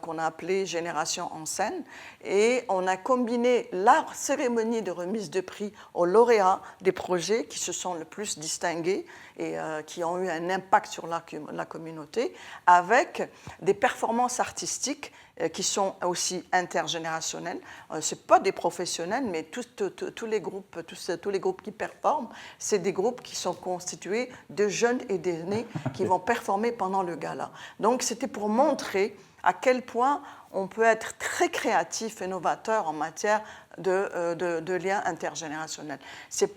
qu'on a appelé Génération en scène. Et on a combiné la cérémonie de remise de prix aux lauréats des projets qui se sont le plus distingués et qui ont eu un impact sur la communauté, avec des performances artistiques qui sont aussi intergénérationnelles. Ce ne sont pas des professionnels, mais tous les groupes qui performent, c'est des groupes qui sont constitués de jeunes et d'aînés qui vont performer pendant le gala. Donc c'était pour montrer à quel point on peut être très créatif et novateur en matière de liens intergénérationnels. C'est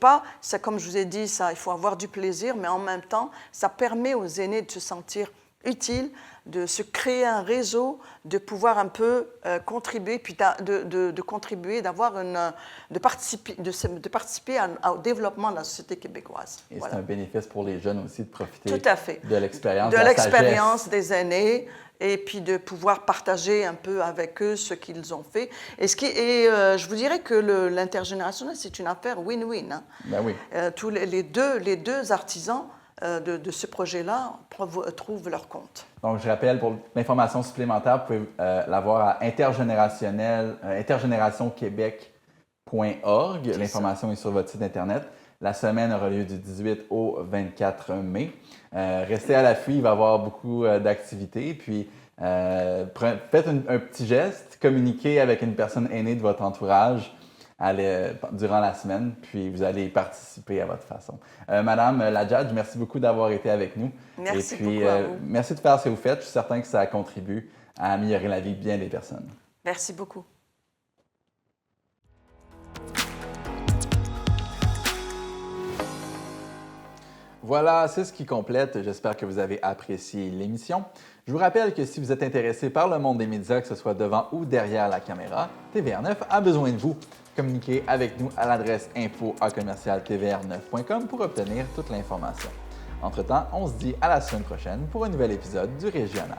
comme je vous ai dit, il faut avoir du plaisir, mais en même temps, ça permet aux aînés de se sentir utiles, de se créer un réseau, de pouvoir un peu contribuer, puis de contribuer, de participer au développement de la société québécoise. Et voilà. C'est un bénéfice pour les jeunes aussi de profiter Tout à fait. de l'expérience, de l'expérience des aînés, et puis de pouvoir partager un peu avec eux ce qu'ils ont fait. Et je vous dirais que l'intergénérationnel, c'est une affaire win-win. Hein. Ben oui. Les deux artisans de ce projet-là trouvent leur compte. Donc, je rappelle, pour l'information supplémentaire, vous pouvez l'avoir à intergénérationquebec.org. L'information est sur votre site Internet. La semaine aura lieu du 18 au 24 mai. Restez à l'affût, il va y avoir beaucoup d'activités. Puis, faites un petit geste, communiquez avec une personne aînée de votre entourage durant la semaine, puis vous allez y participer à votre façon. Madame Ladjadj, merci beaucoup d'avoir été avec nous. Merci beaucoup à vous. Merci de faire ce que vous faites. Je suis certain que ça contribue à améliorer la vie de bien des personnes. Merci beaucoup. Voilà, c'est ce qui complète. J'espère que vous avez apprécié l'émission. Je vous rappelle que si vous êtes intéressé par le monde des médias, que ce soit devant ou derrière la caméra, TVR9 a besoin de vous. Communiquez avec nous à l'adresse info@tvr9.com pour obtenir toute l'information. Entre-temps, on se dit à la semaine prochaine pour un nouvel épisode du Régional.